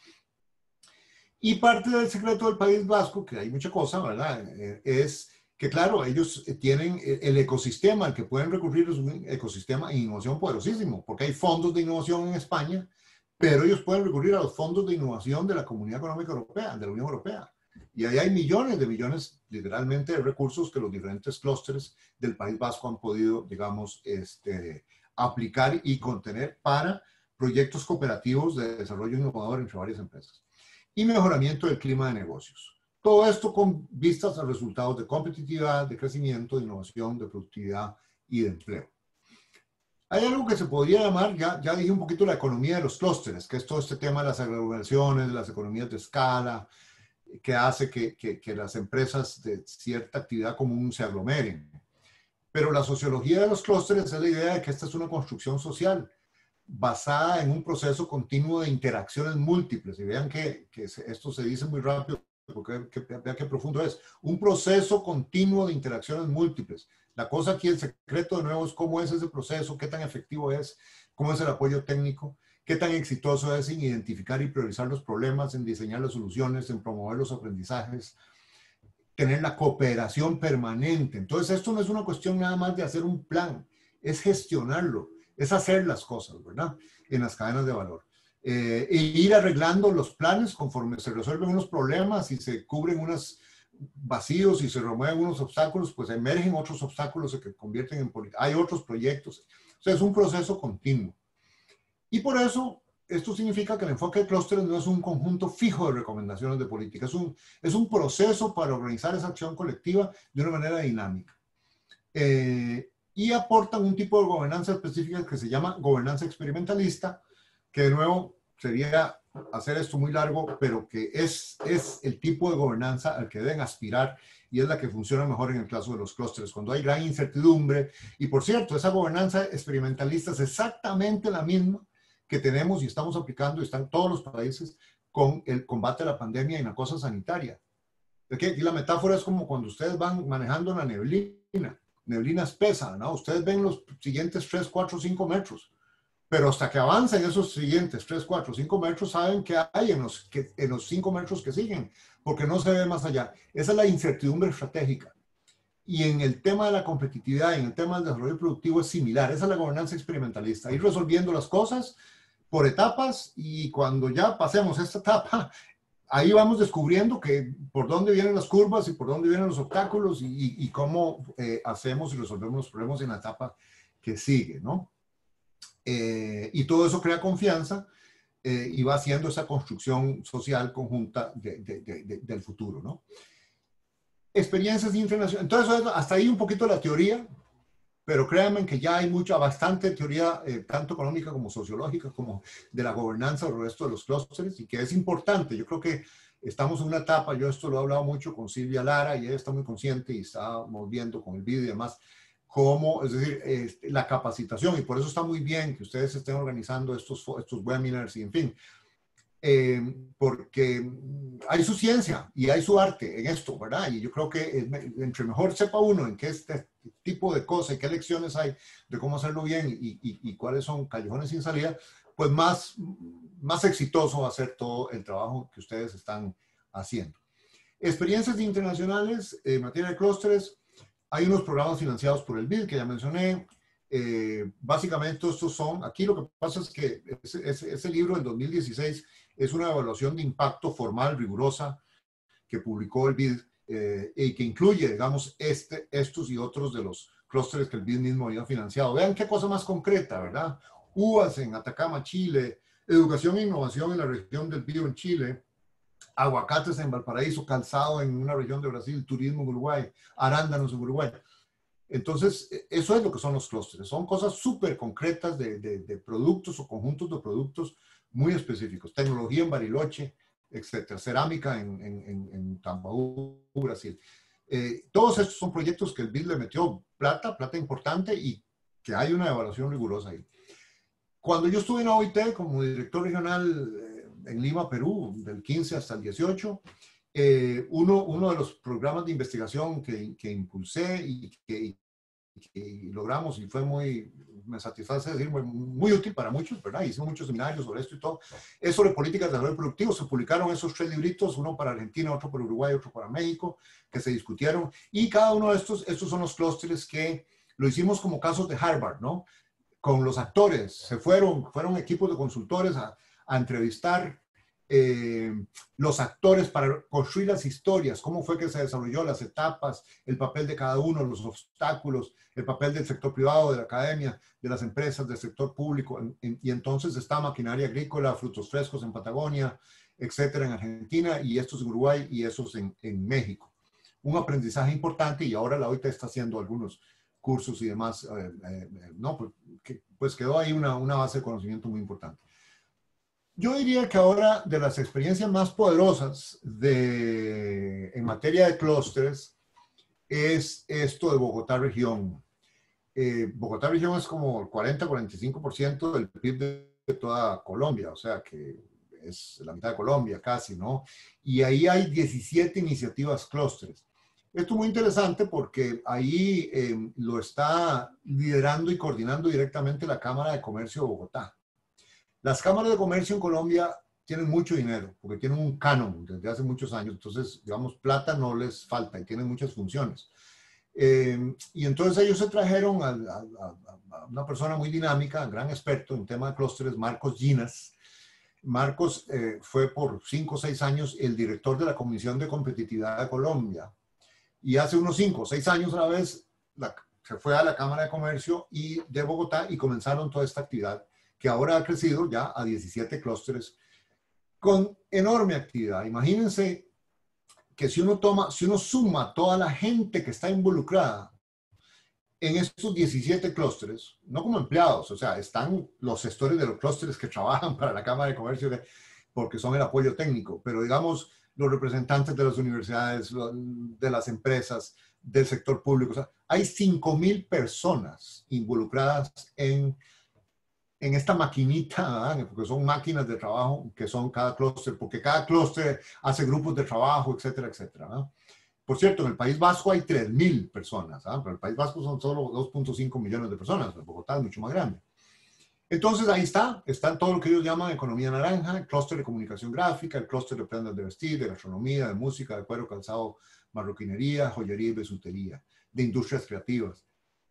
Y parte del secreto del País Vasco, que hay mucha cosa, ¿verdad? Es que, claro, ellos tienen el ecosistema al que pueden recurrir, es un ecosistema de innovación poderosísimo, porque hay fondos de innovación en España, pero ellos pueden recurrir a los fondos de innovación de la Comunidad Económica Europea, de la Unión Europea. Y ahí hay millones de millones, literalmente, de recursos que los diferentes clústeres del País Vasco han podido, digamos, aplicar y contener para proyectos cooperativos de desarrollo innovador entre varias empresas. Y mejoramiento del clima de negocios. Todo esto con vistas a resultados de competitividad, de crecimiento, de innovación, de productividad y de empleo. Hay algo que se podría llamar, ya dije un poquito, la economía de los clústeres, que es todo este tema de las aglomeraciones, las economías de escala, que hace que las empresas de cierta actividad común se aglomeren. Pero la sociología de los clústeres es la idea de que esta es una construcción social basada en un proceso continuo de interacciones múltiples. Y vean que esto se dice muy rápido, porque vean qué profundo es. Un proceso continuo de interacciones múltiples. La cosa aquí, el secreto de nuevo es cómo es ese proceso, qué tan efectivo es, cómo es el apoyo técnico, qué tan exitoso es en identificar y priorizar los problemas, en diseñar las soluciones, en promover los aprendizajes, tener la cooperación permanente. Entonces, esto no es una cuestión nada más de hacer un plan, es gestionarlo, es hacer las cosas, ¿verdad? En las cadenas de valor. E ir arreglando los planes conforme se resuelven unos problemas y se cubren unos vacíos y se remueven unos obstáculos, pues emergen otros obstáculos que se convierten en política. Hay otros proyectos. O sea, es un proceso continuo. Y por eso, esto significa que el enfoque de clústeres no es un conjunto fijo de recomendaciones de política, es un proceso para organizar esa acción colectiva de una manera dinámica. Y aportan un tipo de gobernanza específica que se llama gobernanza experimentalista, que de nuevo sería hacer esto muy largo, pero que es el tipo de gobernanza al que deben aspirar y es la que funciona mejor en el caso de los clústeres, cuando hay gran incertidumbre. Y por cierto, esa gobernanza experimentalista es exactamente la misma que tenemos y estamos aplicando, y están todos los países, con el combate a la pandemia y la cosa sanitaria. Aquí la metáfora es como cuando ustedes van manejando una neblina espesa, ¿no? Ustedes ven los siguientes 3, 4, 5 metros, pero hasta que avancen esos siguientes 3, 4, 5 metros, saben qué hay en los 5 metros que siguen, porque no se ve más allá. Esa es la incertidumbre estratégica. Y en el tema de la competitividad, en el tema del desarrollo productivo es similar. Esa es la gobernanza experimentalista, ir resolviendo las cosas por etapas, y cuando ya pasemos esta etapa, ahí vamos descubriendo por dónde vienen las curvas y por dónde vienen los obstáculos y cómo hacemos y resolvemos los problemas en la etapa que sigue, ¿no? Y todo eso crea confianza y va haciendo esa construcción social conjunta del futuro, ¿no? Experiencias internacionales. Entonces, hasta ahí un poquito la teoría, pero créanme que ya hay bastante teoría, tanto económica como sociológica, como de la gobernanza del resto de los clústeres, y que es importante. Yo creo que estamos en una etapa, yo esto lo he hablado mucho con Silvia Lara, y ella está muy consciente y estamos viendo con el vídeo y demás, cómo, es decir, la capacitación, y por eso está muy bien que ustedes estén organizando estos webinars y en fin. porque hay su ciencia y hay su arte en esto, ¿verdad? Y yo creo que entre mejor sepa uno en qué este tipo de cosas y qué lecciones hay de cómo hacerlo bien y cuáles son callejones sin salida, pues más exitoso va a ser todo el trabajo que ustedes están haciendo. Experiencias internacionales en materia de clústeres. Hay unos programas financiados por el BID que ya mencioné. Básicamente estos son, aquí lo que pasa es que ese libro del 2016 es una evaluación de impacto formal, rigurosa, que publicó el BID y que incluye, digamos, estos y otros de los clústeres que el BID mismo había financiado. Vean qué cosa más concreta, ¿verdad? UAS en Atacama, Chile, educación e innovación en la región del Bío en Chile, aguacates en Valparaíso, calzado en una región de Brasil, turismo en Uruguay, arándanos en Uruguay. Entonces, eso es lo que son los clústeres. Son cosas súper concretas de productos o conjuntos de productos muy específicos. Tecnología en Bariloche, etcétera. Cerámica en Tambaú, Brasil. Todos estos son proyectos que el BID le metió plata importante y que hay una evaluación rigurosa ahí. Cuando yo estuve en la OIT como director regional en Lima, Perú, del 15 hasta el 18, uno de los programas de investigación que impulsé y que logramos y fue me satisface decir, muy útil para muchos, ¿verdad? Hicimos muchos seminarios sobre esto y todo. Es sobre políticas de desarrollo productivo. Se publicaron esos 3 libritos, uno para Argentina, otro para Uruguay, otro para México, que se discutieron. Y cada uno de estos son los clústeres que lo hicimos como casos de Harvard, ¿no? Con los actores. Fueron equipos de consultores a entrevistar los actores para construir las historias, cómo fue que se desarrolló, las etapas, el papel de cada uno, los obstáculos, el papel del sector privado, de la academia, de las empresas, del sector público, y entonces está maquinaria agrícola, frutos frescos en Patagonia, etcétera, en Argentina, y estos en Uruguay y esos en México. Un aprendizaje importante, y ahora la OIT está haciendo algunos cursos y demás, no, pues quedó ahí una base de conocimiento muy importante. Yo diría que ahora de las experiencias más poderosas en materia de clústeres es esto de Bogotá región. Bogotá región es como el 40-45% del PIB de toda Colombia, o sea que es la mitad de Colombia casi, ¿no? Y ahí hay 17 iniciativas clústeres. Esto es muy interesante porque ahí lo está liderando y coordinando directamente la Cámara de Comercio de Bogotá. Las cámaras de comercio en Colombia tienen mucho dinero porque tienen un canon desde hace muchos años, entonces, digamos, plata no les falta y tienen muchas funciones. Y entonces ellos se trajeron a una persona muy dinámica, un gran experto en tema de clústeres, Marcos Ginas. Marcos fue por 5 o 6 años el director de la Comisión de Competitividad de Colombia. Y hace unos 5 o 6 años a la vez se fue a la Cámara de Comercio de Bogotá y comenzaron toda esta actividad que ahora ha crecido ya a 17 clústeres con enorme actividad. Imagínense que si uno suma toda la gente que está involucrada en estos 17 clústeres, no como empleados, o sea, están los gestores de los clústeres que trabajan para la Cámara de Comercio porque son el apoyo técnico, pero digamos los representantes de las universidades, de las empresas, del sector público, o sea, hay 5,000 personas involucradas en esta maquinita, ¿verdad? Porque son máquinas de trabajo que son cada clúster, porque cada clúster hace grupos de trabajo, etcétera, etcétera, ¿verdad? Por cierto, en el País Vasco hay 3,000 personas, ¿verdad? Pero el País Vasco son solo 2.5 millones de personas, Bogotá es mucho más grande. Entonces ahí está todo lo que ellos llaman economía naranja, el clúster de comunicación gráfica, el clúster de prendas de vestir, de gastronomía, de música, de cuero, calzado, marroquinería, joyería y besutería, de industrias creativas.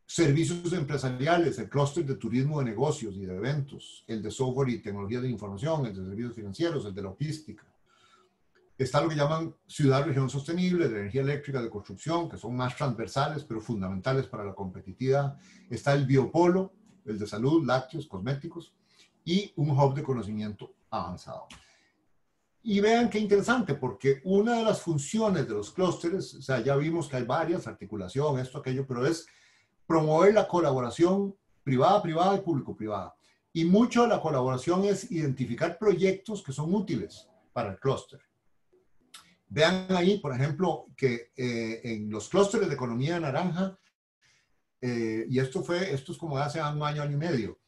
Servicios empresariales, el clúster de turismo de negocios y de eventos, el de software y tecnología de información, el de servicios financieros, el de logística. Está lo que llaman ciudad-región sostenible, de energía eléctrica, de construcción, que son más transversales, pero fundamentales para la competitividad. Está el biopolo, el de salud, lácteos, cosméticos, y un hub de conocimiento avanzado. Y vean qué interesante, porque una de las funciones de los clústeres, o sea, ya vimos que hay varias, articulación, esto, aquello, pero es promover la colaboración privada y público-privada. Y mucho de la colaboración es identificar proyectos que son útiles para el clúster. Vean ahí, por ejemplo, que en los clústeres de economía naranja, y esto es como hace un año y medio,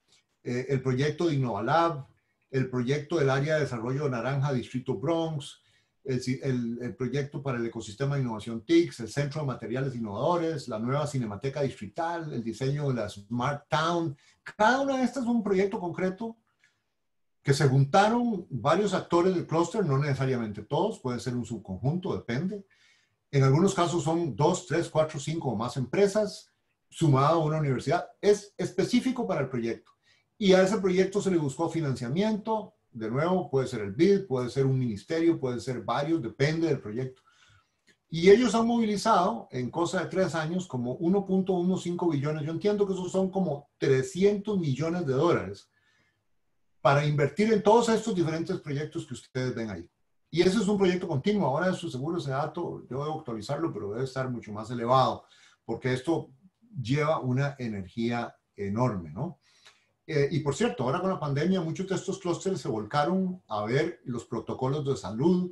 el proyecto de Innovalab, el proyecto del área de desarrollo naranja Distrito Bronx, el proyecto para el ecosistema de innovación TICS, el Centro de Materiales Innovadores, la nueva Cinemateca Distrital, el diseño de la Smart Town. Cada una de estas es un proyecto concreto que se juntaron varios actores del clúster, no necesariamente todos, puede ser un subconjunto, depende. En algunos casos son 2, 3, 4, 5 o más empresas sumadas a una universidad. Es específico para el proyecto. Y a ese proyecto se le buscó financiamiento. De nuevo, puede ser el BID, puede ser un ministerio, puede ser varios, depende del proyecto. Y ellos han movilizado en cosa de 3 años como 1.15 billones. Yo entiendo que esos son como 300 millones de dólares para invertir en todos estos diferentes proyectos que ustedes ven ahí. Y ese es un proyecto continuo. Ahora eso seguro ese dato, yo debo actualizarlo, pero debe estar mucho más elevado, porque esto lleva una energía enorme, ¿no? Y por cierto, ahora con la pandemia, muchos de estos clústeres se volcaron a ver los protocolos de salud,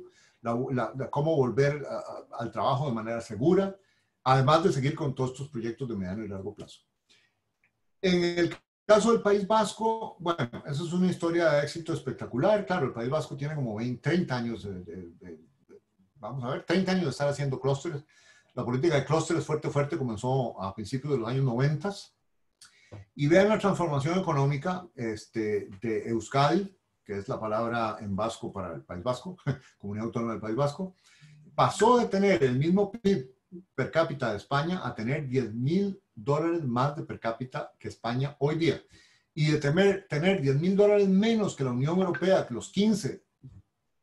cómo volver al trabajo de manera segura, además de seguir con todos estos proyectos de mediano y largo plazo. En el caso del País Vasco, bueno, esa es una historia de éxito espectacular. Claro, el País Vasco tiene como 30 años vamos a ver, 30 años de estar haciendo clústeres. La política de clústeres fuerte comenzó a principios de los años 90. Y vean la transformación económica de Euskadi, que es la palabra en vasco para el País Vasco, Comunidad Autónoma del País Vasco, pasó de tener el mismo PIB per cápita de España a tener $10.000 más de per cápita que España hoy día. Y de tener $10.000 menos que la Unión Europea, que los 15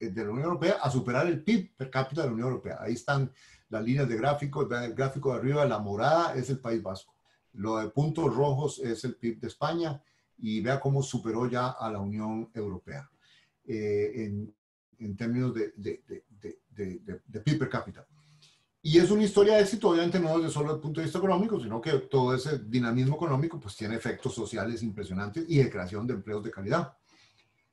de la Unión Europea, a superar el PIB per cápita de la Unión Europea. Ahí están las líneas de gráfico, el gráfico de arriba, la morada es el País Vasco. Lo de puntos rojos es el PIB de España y vea cómo superó ya a la Unión Europea en términos de PIB per cápita. Y es una historia de éxito, obviamente no desde solo el punto de vista económico, sino que todo ese dinamismo económico pues tiene efectos sociales impresionantes y de creación de empleos de calidad.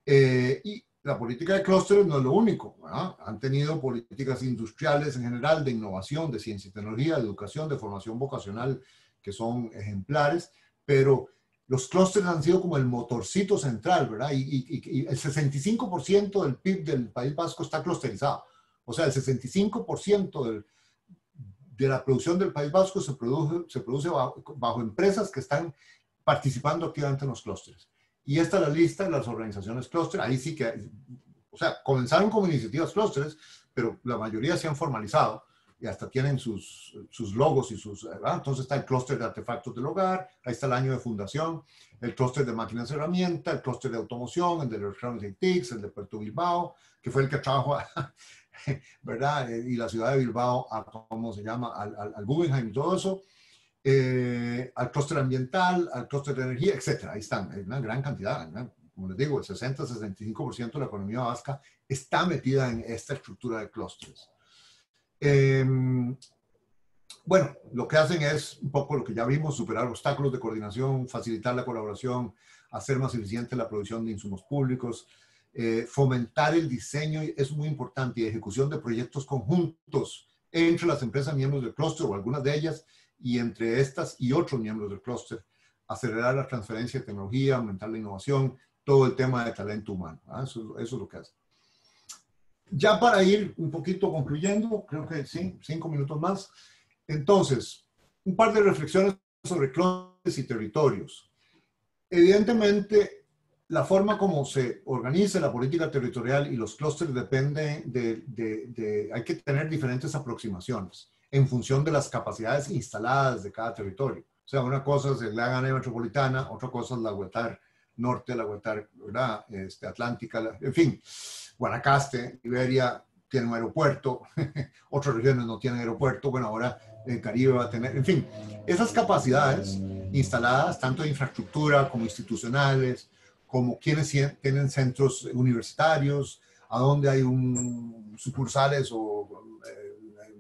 Y la política de clústeres no es lo único, ¿verdad? Han tenido políticas industriales en general, de innovación, de ciencia y tecnología, de educación, de formación vocacional, que son ejemplares, pero los clústeres han sido como el motorcito central, ¿verdad? Y el 65% del PIB del País Vasco está clusterizado. O sea, el 65% de la producción del País Vasco se produce bajo empresas que están participando activamente en los clústeres. Y esta es la lista de las organizaciones clúster. Ahí sí que, o sea, comenzaron como iniciativas clústeres, pero la mayoría se han formalizado y hasta tienen sus logos y sus, ¿verdad? Entonces está el clúster de artefactos del hogar, ahí está el año de fundación, el clúster de máquinas y herramientas, el clúster de automoción, el de Electronics TICS, el de Puerto Bilbao, que fue el que trajo, ¿verdad? Y la ciudad de Bilbao, ¿cómo se llama? Al Guggenheim y todo eso. Al clúster ambiental, al clúster de energía, etc. Ahí están, hay una gran cantidad, ¿no? Como les digo, el 60-65% de la economía vasca está metida en esta estructura de clústeres. Bueno, lo que hacen es un poco lo que ya vimos: superar obstáculos de coordinación, facilitar la colaboración, hacer más eficiente la producción de insumos públicos, fomentar el diseño, es muy importante, y ejecución de proyectos conjuntos entre las empresas miembros del clúster o algunas de ellas, y entre estas y otros miembros del clúster, acelerar la transferencia de tecnología, aumentar la innovación, todo el tema de talento humano. Eso es lo que hace. Ya para ir un poquito concluyendo, creo que sí, 5 minutos más. Entonces, un par de reflexiones sobre clústeres y territorios. Evidentemente, la forma como se organiza la política territorial y los clústeres depende hay que tener diferentes aproximaciones en función de las capacidades instaladas de cada territorio. O sea, una cosa es la área metropolitana, otra cosa es la Huetar Norte, la Huetar, ¿verdad? Atlántica, en fin, Guanacaste, Iberia tiene un aeropuerto, otras regiones no tienen aeropuerto, bueno, ahora el Caribe va a tener, en fin, esas capacidades instaladas, tanto de infraestructura como institucionales, como quienes tienen centros universitarios, a donde hay sucursales o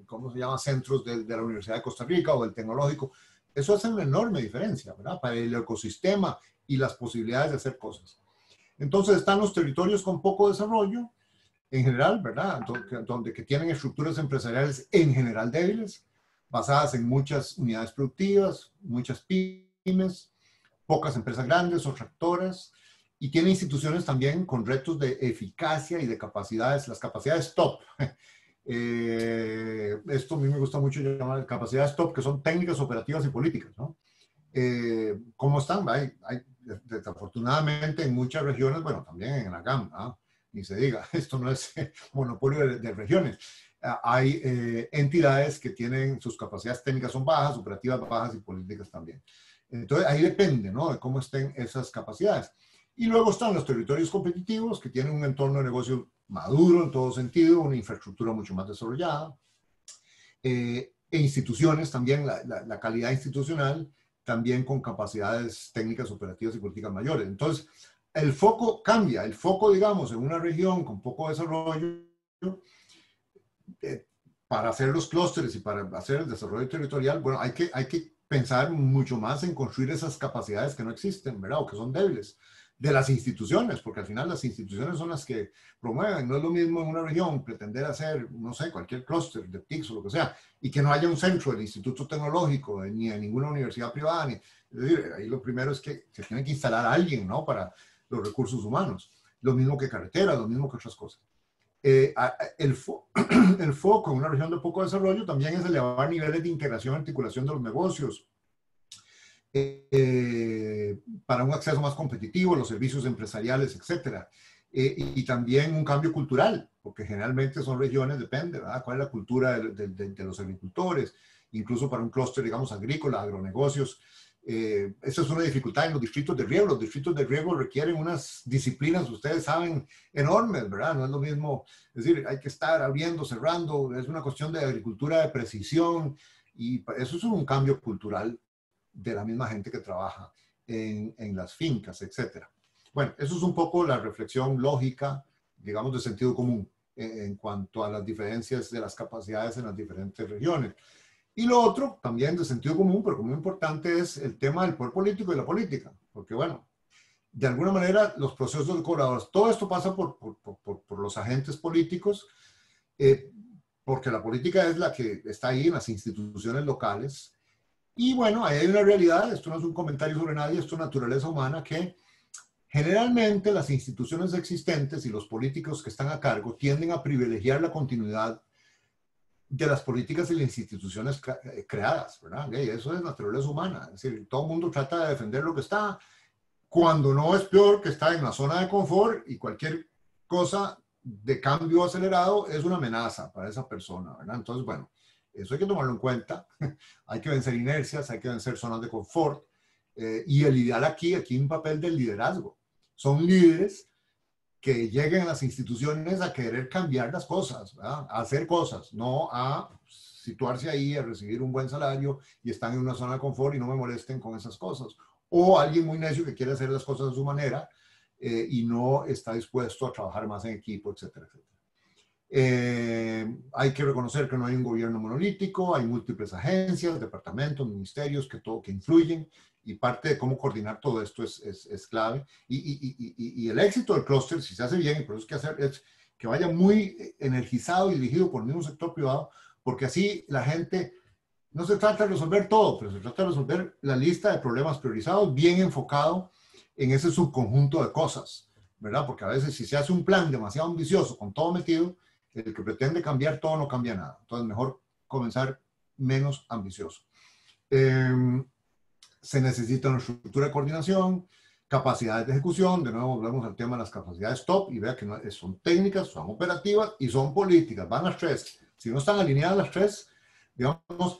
¿cómo se llama? Centros de la Universidad de Costa Rica o del Tecnológico. Eso hace una enorme diferencia, ¿verdad? Para el ecosistema y las posibilidades de hacer cosas. Entonces están los territorios con poco desarrollo, en general, ¿verdad? Donde que tienen estructuras empresariales en general débiles, basadas en muchas unidades productivas, muchas pymes, pocas empresas grandes o tractoras, y tiene instituciones también con retos de eficacia y de capacidades, las capacidades top. Esto a mí me gusta mucho llamar capacidades top, que son técnicas, operativas y políticas, ¿no? ¿Cómo están? Desafortunadamente en muchas regiones, bueno, también en la GAM, ¿no? Ni se diga, esto no es monopolio de regiones. Hay entidades que tienen sus capacidades técnicas son bajas, operativas bajas y políticas también. Entonces ahí depende, ¿no?, de cómo estén esas capacidades. Y luego están los territorios competitivos que tienen un entorno de negocio maduro en todo sentido, una infraestructura mucho más desarrollada, e instituciones también, la calidad institucional, también con capacidades técnicas, operativas y políticas mayores. Entonces, el foco cambia. El foco, digamos, en una región con poco desarrollo, para hacer los clústeres y para hacer el desarrollo territorial, bueno, hay que pensar mucho más en construir esas capacidades que no existen, ¿verdad? O que son débiles, de las instituciones, porque al final las instituciones son las que promueven. No es lo mismo en una región pretender hacer, no sé, cualquier clúster de TICs o lo que sea, y que no haya un centro del Instituto Tecnológico, ni de ninguna universidad privada. Es decir, ahí lo primero es que se tiene que instalar a alguien, ¿no?, para los recursos humanos. Lo mismo que carreteras, lo mismo que otras cosas. El foco en una región de poco desarrollo también es elevar niveles de integración y articulación de los negocios, para un acceso más competitivo, los servicios empresariales, etcétera. Y también un cambio cultural, porque generalmente son regiones, depende, ¿verdad?, cuál es la cultura de los agricultores, incluso para un clúster, digamos, agrícola, agronegocios. Esa es una dificultad en los distritos de riego. Los distritos de riego requieren unas disciplinas, ustedes saben, enormes, ¿verdad? No es lo mismo, es decir, hay que estar abriendo, cerrando, es una cuestión de agricultura de precisión, y eso es un cambio cultural de la misma gente que trabaja en las fincas, etcétera. Bueno, eso es un poco la reflexión lógica, digamos, de sentido común en cuanto a las diferencias de las capacidades en las diferentes regiones. Y lo otro, también de sentido común, pero muy importante, es el tema del poder político y la política. Porque, bueno, de alguna manera, los procesos de colaboración, todo esto pasa por los agentes políticos, porque la política es la que está ahí en las instituciones locales. Y bueno, ahí hay una realidad, esto no es un comentario sobre nadie, esto es naturaleza humana, que generalmente las instituciones existentes y los políticos que están a cargo tienden a privilegiar la continuidad de las políticas y las instituciones creadas, ¿verdad? Eso es naturaleza humana. Es decir, todo el mundo trata de defender lo que está, cuando no es peor que está en la zona de confort, y cualquier cosa de cambio acelerado es una amenaza para esa persona, ¿verdad? Entonces, bueno, eso hay que tomarlo en cuenta. Hay que vencer inercias, hay que vencer zonas de confort. Y el ideal aquí un papel del liderazgo. Son líderes que lleguen a las instituciones a querer cambiar las cosas, ¿verdad?, a hacer cosas, no a situarse ahí, a recibir un buen salario y están en una zona de confort y no me molesten con esas cosas. O alguien muy necio que quiere hacer las cosas a su manera y no está dispuesto a trabajar más en equipo, etcétera, etcétera. Hay que reconocer que no hay un gobierno monolítico, hay múltiples agencias, departamentos, ministerios que influyen, y parte de cómo coordinar todo esto es clave. Y el éxito del clúster, si se hace bien, y por eso es que hacer, es que vaya muy energizado y dirigido por el mismo sector privado, porque así la gente, no se trata de resolver todo, pero se trata de resolver la lista de problemas priorizados, bien enfocado en ese subconjunto de cosas, ¿verdad? Porque a veces si se hace un plan demasiado ambicioso, con todo metido, el que pretende cambiar todo no cambia nada. Entonces, mejor comenzar menos ambicioso. Se necesita una estructura de coordinación, capacidades de ejecución. De nuevo, volvemos al tema de las capacidades top, y vea que no, son técnicas, son operativas y son políticas. Van las tres. Si no están alineadas las tres, digamos,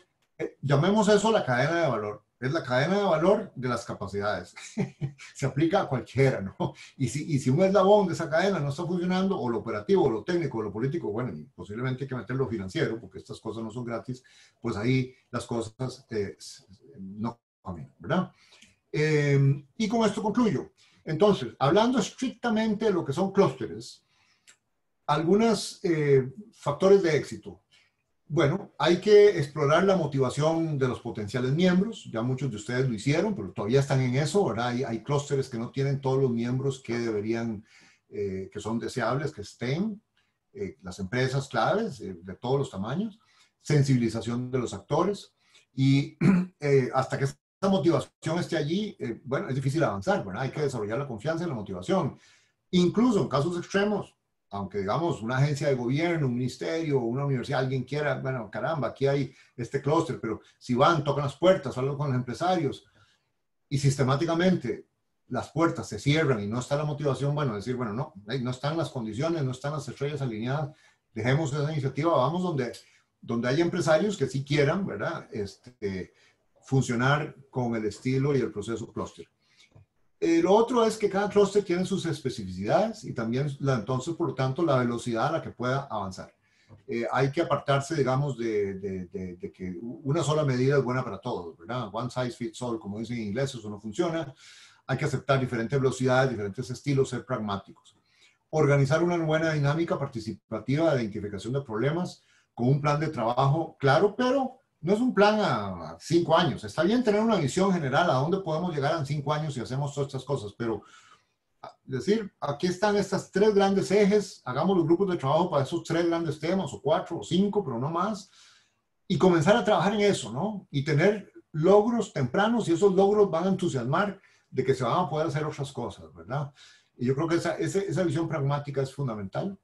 llamemos eso la cadena de valor. Es la cadena de valor de las capacidades. Se aplica a cualquiera, ¿no? Y si un eslabón de esa cadena no está funcionando, o lo operativo, o lo técnico, o lo político, bueno, y posiblemente hay que meter lo financiero, porque estas cosas no son gratis, pues ahí las cosas no caminan, ¿verdad? Y con esto concluyo. Entonces, hablando estrictamente de lo que son clústeres, algunos factores de éxito. Bueno, hay que explorar la motivación de los potenciales miembros. Ya muchos de ustedes lo hicieron, pero todavía están en eso, ¿verdad? Hay clústeres que no tienen todos los miembros que deberían, que son deseables, que estén. Las empresas claves de todos los tamaños. Sensibilización de los actores. Y hasta qué motivación esté allí, bueno, es difícil avanzar, ¿verdad? Hay que desarrollar la confianza y la motivación. Incluso en casos extremos, aunque digamos una agencia de gobierno, un ministerio, una universidad, alguien quiera, bueno, caramba, aquí hay este clúster, pero si van, tocan las puertas, hablan con los empresarios y sistemáticamente las puertas se cierran y no está la motivación, bueno, decir, bueno, no, no están las condiciones, no están las estrellas alineadas, dejemos esa iniciativa, vamos donde hay empresarios que sí quieran, ¿verdad? Funcionar con el estilo y el proceso clúster. Lo otro es que cada clúster tiene sus especificidades y también, entonces, por lo tanto, la velocidad a la que pueda avanzar. Hay que apartarse, digamos, de que una sola medida es buena para todos, ¿verdad? One size fits all, como dicen en inglés, eso no funciona. Hay que aceptar diferentes velocidades, diferentes estilos, ser pragmáticos. Organizar una buena dinámica participativa de identificación de problemas con un plan de trabajo claro, pero no es un plan a 5 años. Está bien tener una visión general a dónde podemos llegar en 5 años si hacemos todas estas cosas, pero decir, aquí están estas 3 grandes ejes, hagamos los grupos de trabajo para esos 3 grandes temas, o 4 o 5, pero no más, y comenzar a trabajar en eso, ¿no? Y tener logros tempranos, y esos logros van a entusiasmar de que se van a poder hacer otras cosas, ¿verdad? Y yo creo que esa visión pragmática es fundamental.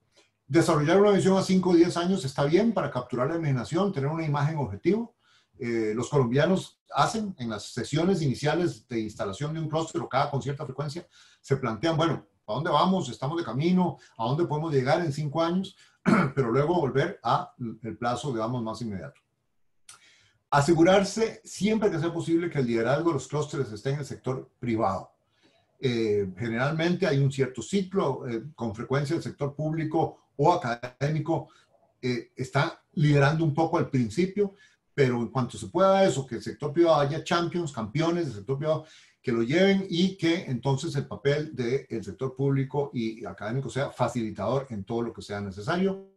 Desarrollar una visión a 5 o 10 años está bien para capturar la imaginación, tener una imagen objetivo. Los colombianos hacen en las sesiones iniciales de instalación de un clúster o cada con cierta frecuencia, se plantean, bueno, ¿a dónde vamos? ¿Estamos de camino? ¿A dónde podemos llegar en 5 años? Pero luego volver a el plazo, digamos, más inmediato. Asegurarse siempre que sea posible que el liderazgo de los clústeres esté en el sector privado. Generalmente hay un cierto ciclo, con frecuencia el sector público o académico está liderando un poco al principio, pero en cuanto se pueda eso, que el sector privado haya champions, campeones del sector privado, que lo lleven y que entonces el papel del sector público y académico sea facilitador en todo lo que sea necesario.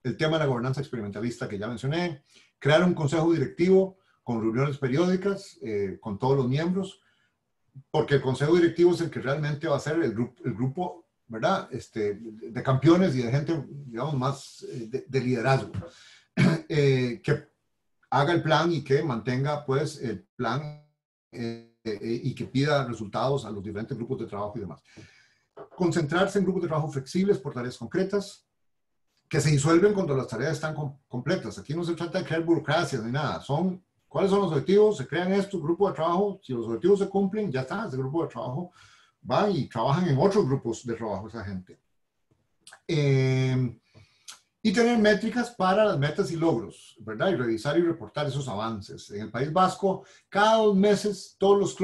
El tema de la gobernanza experimentalista que ya mencioné, crear un consejo directivo con reuniones periódicas con todos los miembros, porque el consejo directivo es el que realmente va a ser el grupo, ¿verdad? De campeones y de gente, digamos, más de liderazgo, que haga el plan y que mantenga, pues, el plan y que pida resultados a los diferentes grupos de trabajo y demás. Concentrarse en grupos de trabajo flexibles por tareas concretas, que se disuelven cuando las tareas están completas. Aquí no se trata de crear burocracias ni nada. ¿Cuáles son los objetivos? Se crean estos grupos de trabajo. Si los objetivos se cumplen, ya está. Ese grupo de trabajo va y trabajan en otros grupos de trabajo esa gente. Y tener métricas para las metas y logros, ¿verdad? Y revisar y reportar esos avances. En el País Vasco, cada 2 meses, todos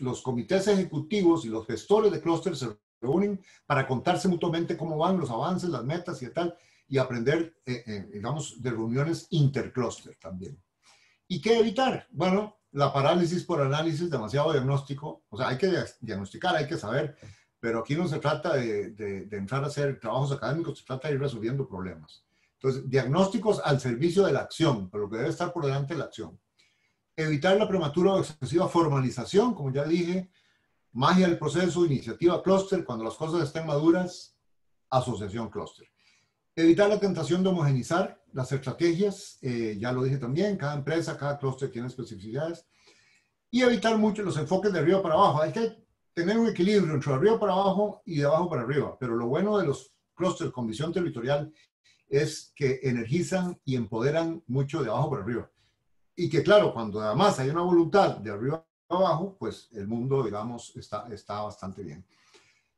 los comités ejecutivos y los gestores de clústeres se reúnen para contarse mutuamente cómo van los avances, las metas y tal, y aprender, digamos, de reuniones interclúster también. ¿Y qué evitar? Bueno, la parálisis por análisis, demasiado diagnóstico. O sea, hay que diagnosticar, hay que saber, pero aquí no se trata de entrar a hacer trabajos académicos, se trata de ir resolviendo problemas. Entonces, diagnósticos al servicio de la acción, pero lo que debe estar por delante es la acción. Evitar la prematura o excesiva formalización, como ya dije, magia del proceso, iniciativa clúster, cuando las cosas estén maduras, asociación clúster. Evitar la tentación de homogenizar las estrategias, ya lo dije también, cada empresa, cada clúster tiene especificidades. Y evitar mucho los enfoques de arriba para abajo. Hay que tener un equilibrio entre arriba para abajo y de abajo para arriba. Pero lo bueno de los clústeres con visión territorial es que energizan y empoderan mucho de abajo para arriba. Y que claro, cuando además hay una voluntad de arriba para abajo, pues el mundo, digamos, está bastante bien.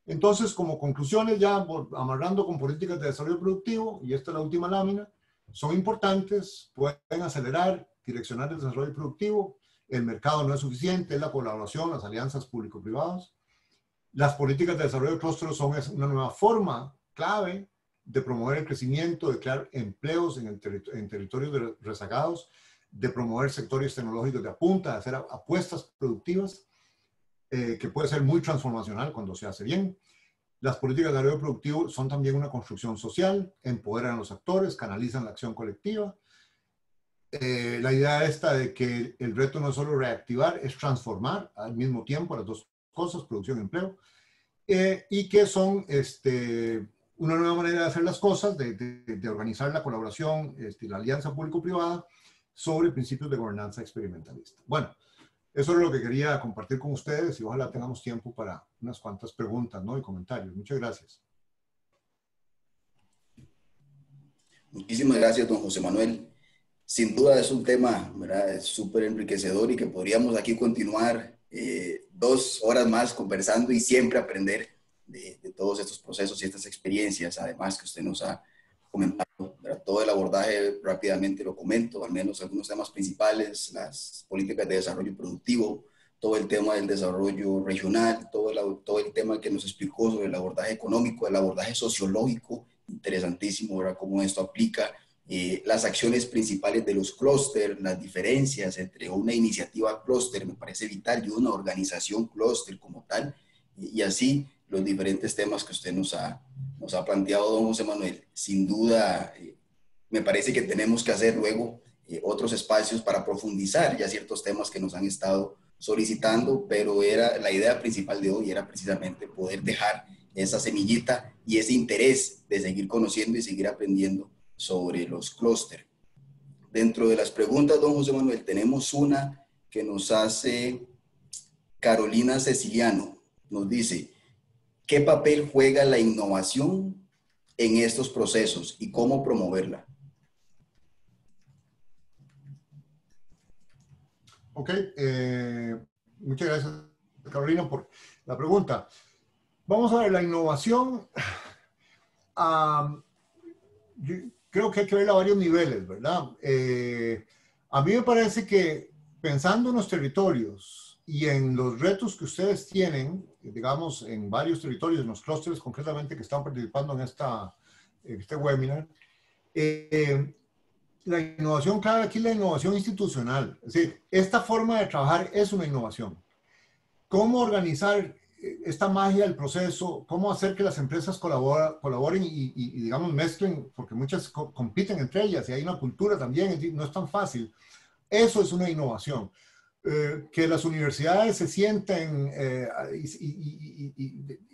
Entonces, como conclusiones, ya amarrando con políticas de desarrollo productivo, y esta es la última lámina, son importantes, pueden acelerar, direccionar el desarrollo productivo, el mercado no es suficiente, es la colaboración, las alianzas público-privadas. Las políticas de desarrollo de clústeres son una nueva forma clave de promover el crecimiento, de crear empleos en territorios rezagados, de promover sectores tecnológicos de punta, de hacer apuestas productivas, que puede ser muy transformacional cuando se hace bien. Las políticas de desarrollo productivo son también una construcción social, empoderan a los actores, canalizan la acción colectiva. La idea esta de que el reto no es solo reactivar, es transformar al mismo tiempo las dos cosas, producción y empleo, y que son una nueva manera de hacer las cosas, de organizar la colaboración, la alianza público-privada sobre principios de gobernanza experimentalista. Bueno, Eso es lo que quería compartir con ustedes y ojalá tengamos tiempo para unas cuantas preguntas, ¿no? Y comentarios. Muchas gracias. Muchísimas gracias, don José Manuel. Sin duda es un tema, ¿verdad? Súper enriquecedor y que podríamos aquí continuar 2 horas más conversando y siempre aprender de todos estos procesos y estas experiencias, además que usted nos ha comentado, ¿verdad? Todo el abordaje rápidamente lo comento, al menos algunos temas principales, las políticas de desarrollo productivo, todo el tema del desarrollo regional, todo el tema que nos explicó sobre el abordaje económico, el abordaje sociológico, interesantísimo, ¿verdad? Cómo esto aplica las acciones principales de los clústeres, las diferencias entre una iniciativa clúster, me parece vital, y una organización clúster como tal, y así los diferentes temas que usted nos ha planteado, don José Manuel. Sin duda, me parece que tenemos que hacer luego otros espacios para profundizar ya ciertos temas que nos han estado solicitando, pero la idea principal de hoy era precisamente poder dejar esa semillita y ese interés de seguir conociendo y seguir aprendiendo sobre los clústeres. Dentro de las preguntas, don José Manuel, tenemos una que nos hace Carolina Ceciliano. Nos dice, ¿qué papel juega la innovación en estos procesos y cómo promoverla? Ok, muchas gracias, Carolina, por la pregunta. Vamos a ver, la innovación, yo creo que hay que verla a varios niveles, ¿verdad? A mí me parece que pensando en los territorios y en los retos que ustedes tienen, digamos, en varios territorios, en los clústeres concretamente que están participando en este webinar, la innovación clave aquí es la innovación institucional. Es decir, esta forma de trabajar es una innovación. ¿Cómo organizar esta magia del proceso? ¿Cómo hacer que las empresas colaboren y digamos, mezclen? Porque muchas compiten entre ellas y hay una cultura también, no es tan fácil. Eso es una innovación. Que las universidades se sienten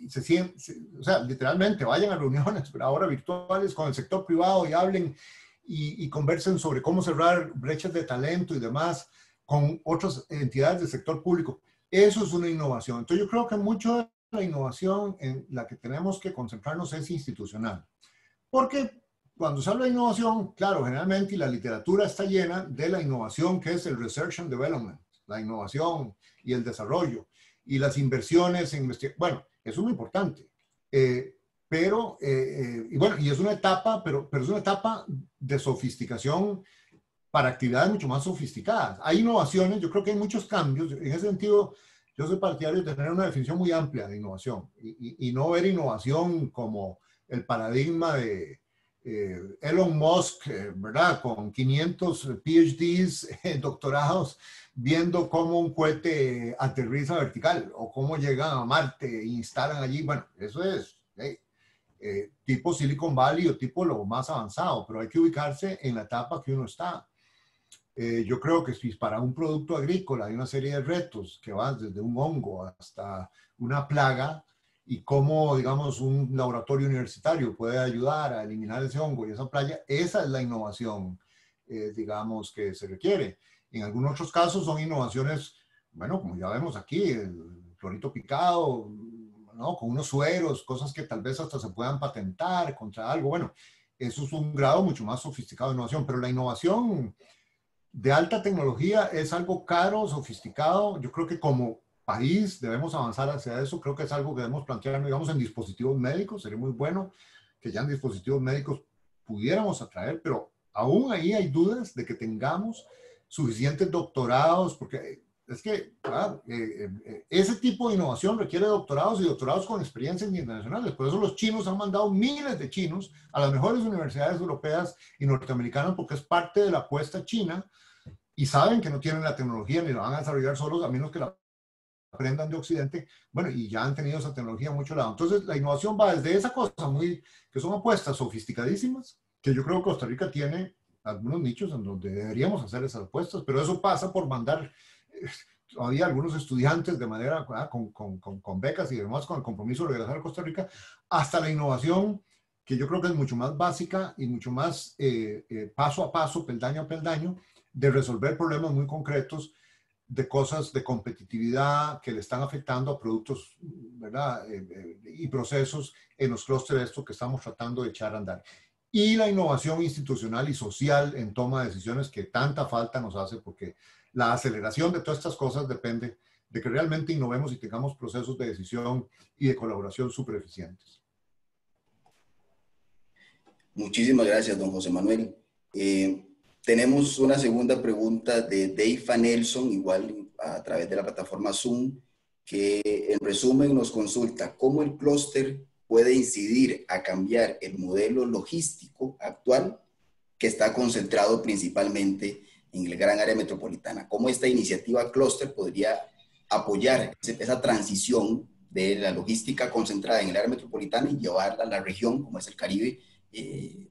se sienten, o sea, literalmente vayan a reuniones, pero ahora virtuales, con el sector privado y hablen y conversen sobre cómo cerrar brechas de talento y demás con otras entidades del sector público. Eso es una innovación. Entonces yo creo que mucho de la innovación en la que tenemos que concentrarnos es institucional. Porque cuando se habla de innovación, claro, generalmente y la literatura está llena de la innovación que es el research and development, la innovación y el desarrollo y las inversiones en investigación. Bueno, eso es muy importante. Y bueno, y es una etapa, pero es una etapa de sofisticación para actividades mucho más sofisticadas. Hay innovaciones, yo creo que hay muchos cambios. En ese sentido, yo soy partidario de tener una definición muy amplia de innovación y no ver innovación como el paradigma de Elon Musk, ¿verdad? Con 500 PhDs, doctorados, viendo cómo un cohete aterriza vertical o cómo llegan a Marte e instalan allí. Bueno, eso es tipo Silicon Valley o tipo lo más avanzado, pero hay que ubicarse en la etapa que uno está. Yo creo que si para un producto agrícola hay una serie de retos que van desde un hongo hasta una plaga y cómo, digamos, un laboratorio universitario puede ayudar a eliminar ese hongo y esa plaga, esa es la innovación, digamos, que se requiere. En algunos otros casos son innovaciones, bueno, como ya vemos aquí, el clorito picado, ¿no? Con unos sueros, cosas que tal vez hasta se puedan patentar contra algo. Bueno, eso es un grado mucho más sofisticado de innovación, pero la innovación de alta tecnología es algo caro, sofisticado. Yo creo que como país debemos avanzar hacia eso. Creo que es algo que debemos plantear, digamos, en dispositivos médicos. Sería muy bueno que ya en dispositivos médicos pudiéramos atraer, pero aún ahí hay dudas de que tengamos suficientes doctorados, porque es que ese tipo de innovación requiere doctorados y doctorados con experiencias internacionales. Por eso los chinos han mandado miles de chinos a las mejores universidades europeas y norteamericanas, porque es parte de la apuesta china y saben que no tienen la tecnología ni la van a desarrollar solos a menos que la aprendan de Occidente. Bueno, y ya han tenido esa tecnología a mucho lado. Entonces, la innovación va desde esa cosa que son apuestas sofisticadísimas, que yo creo que Costa Rica tiene algunos nichos en donde deberíamos hacer esas apuestas, pero eso pasa por mandar todavía algunos estudiantes de manera con becas y demás, con el compromiso de regresar a Costa Rica, hasta la innovación, que yo creo que es mucho más básica y mucho más paso a paso, peldaño a peldaño, de resolver problemas muy concretos de cosas de competitividad que le están afectando a productos, ¿verdad? Y procesos en los clústeres estos que estamos tratando de echar a andar. Y la innovación institucional y social en toma de decisiones que tanta falta nos hace, porque la aceleración de todas estas cosas depende de que realmente innovemos y tengamos procesos de decisión y de colaboración súper eficientes. Muchísimas gracias, don José Manuel. Tenemos una segunda pregunta de Dave Nelson, igual a través de la plataforma Zoom, que en resumen nos consulta cómo el clúster puede incidir a cambiar el modelo logístico actual que está concentrado principalmente en el gran área metropolitana. ¿Cómo esta iniciativa clúster podría apoyar esa transición de la logística concentrada en el área metropolitana y llevarla a la región, como es el Caribe,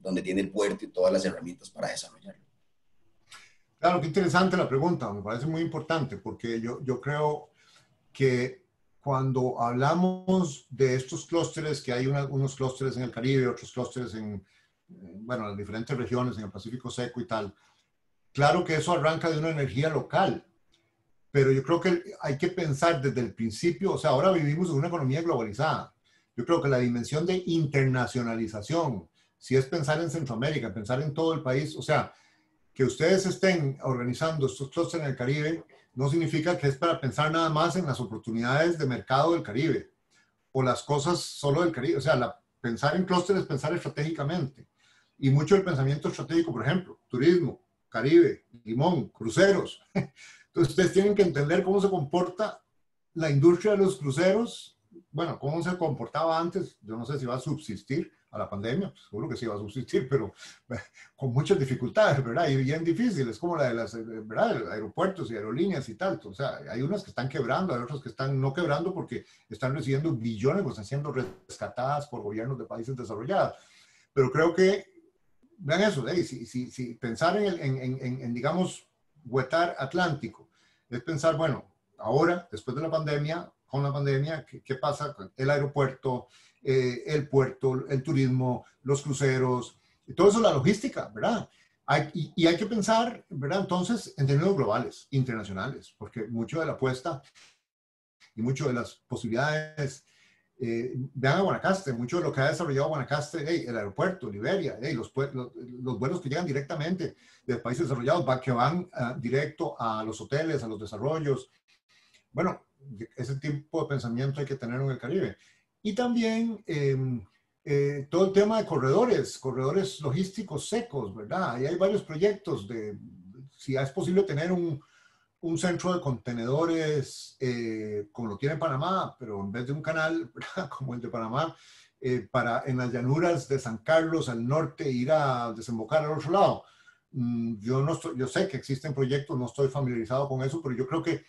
donde tiene el puerto y todas las herramientas para desarrollarlo? Claro, qué interesante la pregunta, me parece muy importante, porque yo creo que cuando hablamos de estos clústeres, que hay unos clústeres en el Caribe, otros clústeres en, bueno, las diferentes regiones, en el Pacífico Seco y tal, claro que eso arranca de una energía local, pero yo creo que hay que pensar desde el principio, o sea, ahora vivimos en una economía globalizada. Yo creo que la dimensión de internacionalización, si es pensar en Centroamérica, pensar en todo el país, o sea, que ustedes estén organizando estos clústeres en el Caribe, no significa que es para pensar nada más en las oportunidades de mercado del Caribe o las cosas solo del Caribe. O sea, pensar en clústeres es pensar estratégicamente. Y mucho del pensamiento estratégico, por ejemplo, turismo, Caribe, Limón, cruceros. Entonces ustedes tienen que entender cómo se comporta la industria de los cruceros. Bueno, cómo se comportaba antes. Yo no sé si va a subsistir a la pandemia, pues seguro que sí va a subsistir, pero con muchas dificultades, ¿verdad? Y bien difíciles, como la de las, ¿verdad? Aeropuertos y aerolíneas y tal. O sea, hay unas que están quebrando, hay otras que están no quebrando porque están recibiendo billones, pues están siendo rescatadas por gobiernos de países desarrollados. Pero creo que, vean eso, si pensar en, digamos, huetar Atlántico, es pensar, bueno, ahora, después de la pandemia, con la pandemia, ¿qué pasa con el aeropuerto, el puerto, el turismo, los cruceros, y todo eso, la logística, ¿verdad? Y hay que pensar, ¿verdad? Entonces, en términos globales, internacionales, porque mucho de la apuesta y mucho de las posibilidades, vean a Guanacaste, mucho de lo que ha desarrollado Guanacaste, el aeropuerto, Liberia, los vuelos que llegan directamente de países desarrollados, que van directo a los hoteles, a los desarrollos. Bueno, ese tipo de pensamiento hay que tener en el Caribe. Y también todo el tema de corredores logísticos secos, ¿verdad? Ahí hay varios proyectos de si es posible tener un centro de contenedores como lo tiene Panamá, pero en vez de un canal, ¿verdad? Como el de Panamá, para en las llanuras de San Carlos al norte ir a desembocar al otro lado. Yo sé que existen proyectos, no estoy familiarizado con eso, pero yo creo que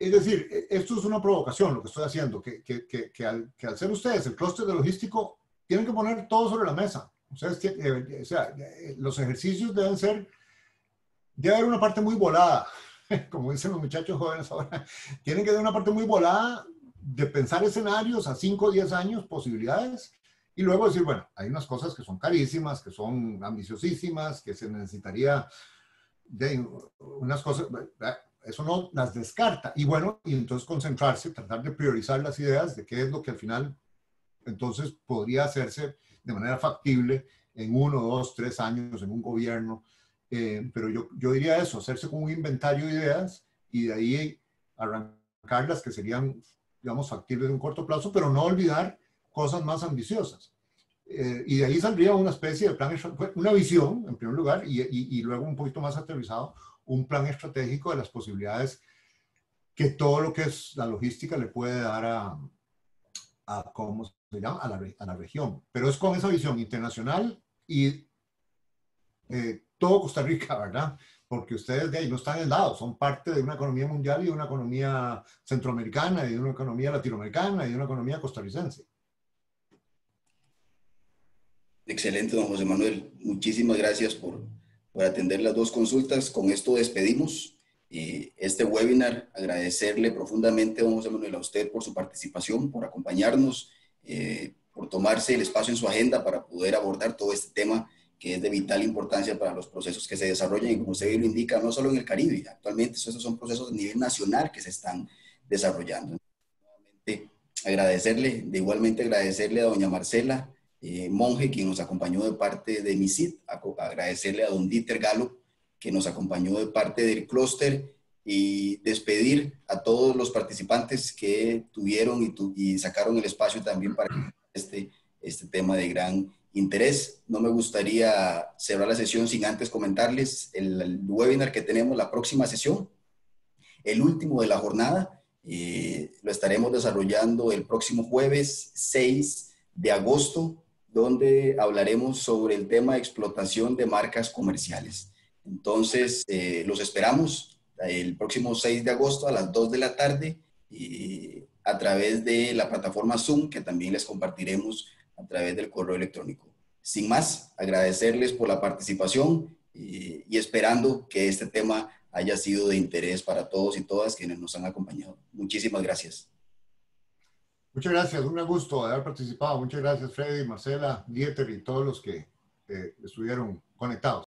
es decir, esto es una provocación lo que estoy haciendo, que al ser ustedes el clúster de logístico, tienen que poner todo sobre la mesa. Ustedes, o sea, los ejercicios debe haber una parte muy volada, como dicen los muchachos jóvenes ahora, tienen que haber una parte muy volada de pensar escenarios a 5 o 10 años, posibilidades, y luego decir, bueno, hay unas cosas que son carísimas, que son ambiciosísimas, que se necesitaría de unas cosas... Eso no las descarta. Y bueno, y entonces concentrarse, tratar de priorizar las ideas de qué es lo que al final entonces podría hacerse de manera factible en 1, 2, 3 años en un gobierno. Pero yo diría eso, hacerse con un inventario de ideas y de ahí arrancar las que serían, digamos, factibles en un corto plazo, pero no olvidar cosas más ambiciosas. Y de ahí saldría una especie de plan, una visión, en primer lugar, y luego un poquito más aterrizado, un plan estratégico de las posibilidades que todo lo que es la logística le puede dar a ¿cómo se llama? A la región. Pero es con esa visión internacional y todo Costa Rica, ¿verdad? Porque ustedes de ahí no están aislados, son parte de una economía mundial y de una economía centroamericana y de una economía latinoamericana y de una economía costarricense. Excelente, don José Manuel. Muchísimas gracias por atender las dos consultas. Con esto despedimos este webinar. Agradecerle profundamente, don José Manuel, a usted por su participación, por acompañarnos, por tomarse el espacio en su agenda para poder abordar todo este tema que es de vital importancia para los procesos que se desarrollan, y como usted lo indica, no solo en el Caribe, actualmente estos son procesos a nivel nacional que se están desarrollando. Igualmente agradecerle a doña Marcela Monge, quien nos acompañó de parte de MISIT, agradecerle a don Dieter Galo, que nos acompañó de parte del clúster, y despedir a todos los participantes que tuvieron y sacaron el espacio también para este tema de gran interés. No me gustaría cerrar la sesión sin antes comentarles el webinar que tenemos, la próxima sesión, el último de la jornada. Lo estaremos desarrollando el próximo jueves 6 de agosto, donde hablaremos sobre el tema de explotación de marcas comerciales. Entonces, los esperamos el próximo 6 de agosto a las 2 de la tarde a través de la plataforma Zoom, que también les compartiremos a través del correo electrónico. Sin más, agradecerles por la participación y esperando que este tema haya sido de interés para todos y todas quienes nos han acompañado. Muchísimas gracias. Muchas gracias, un gran gusto haber participado. Muchas gracias, Freddy, Marcela, Dieter y todos los que estuvieron conectados.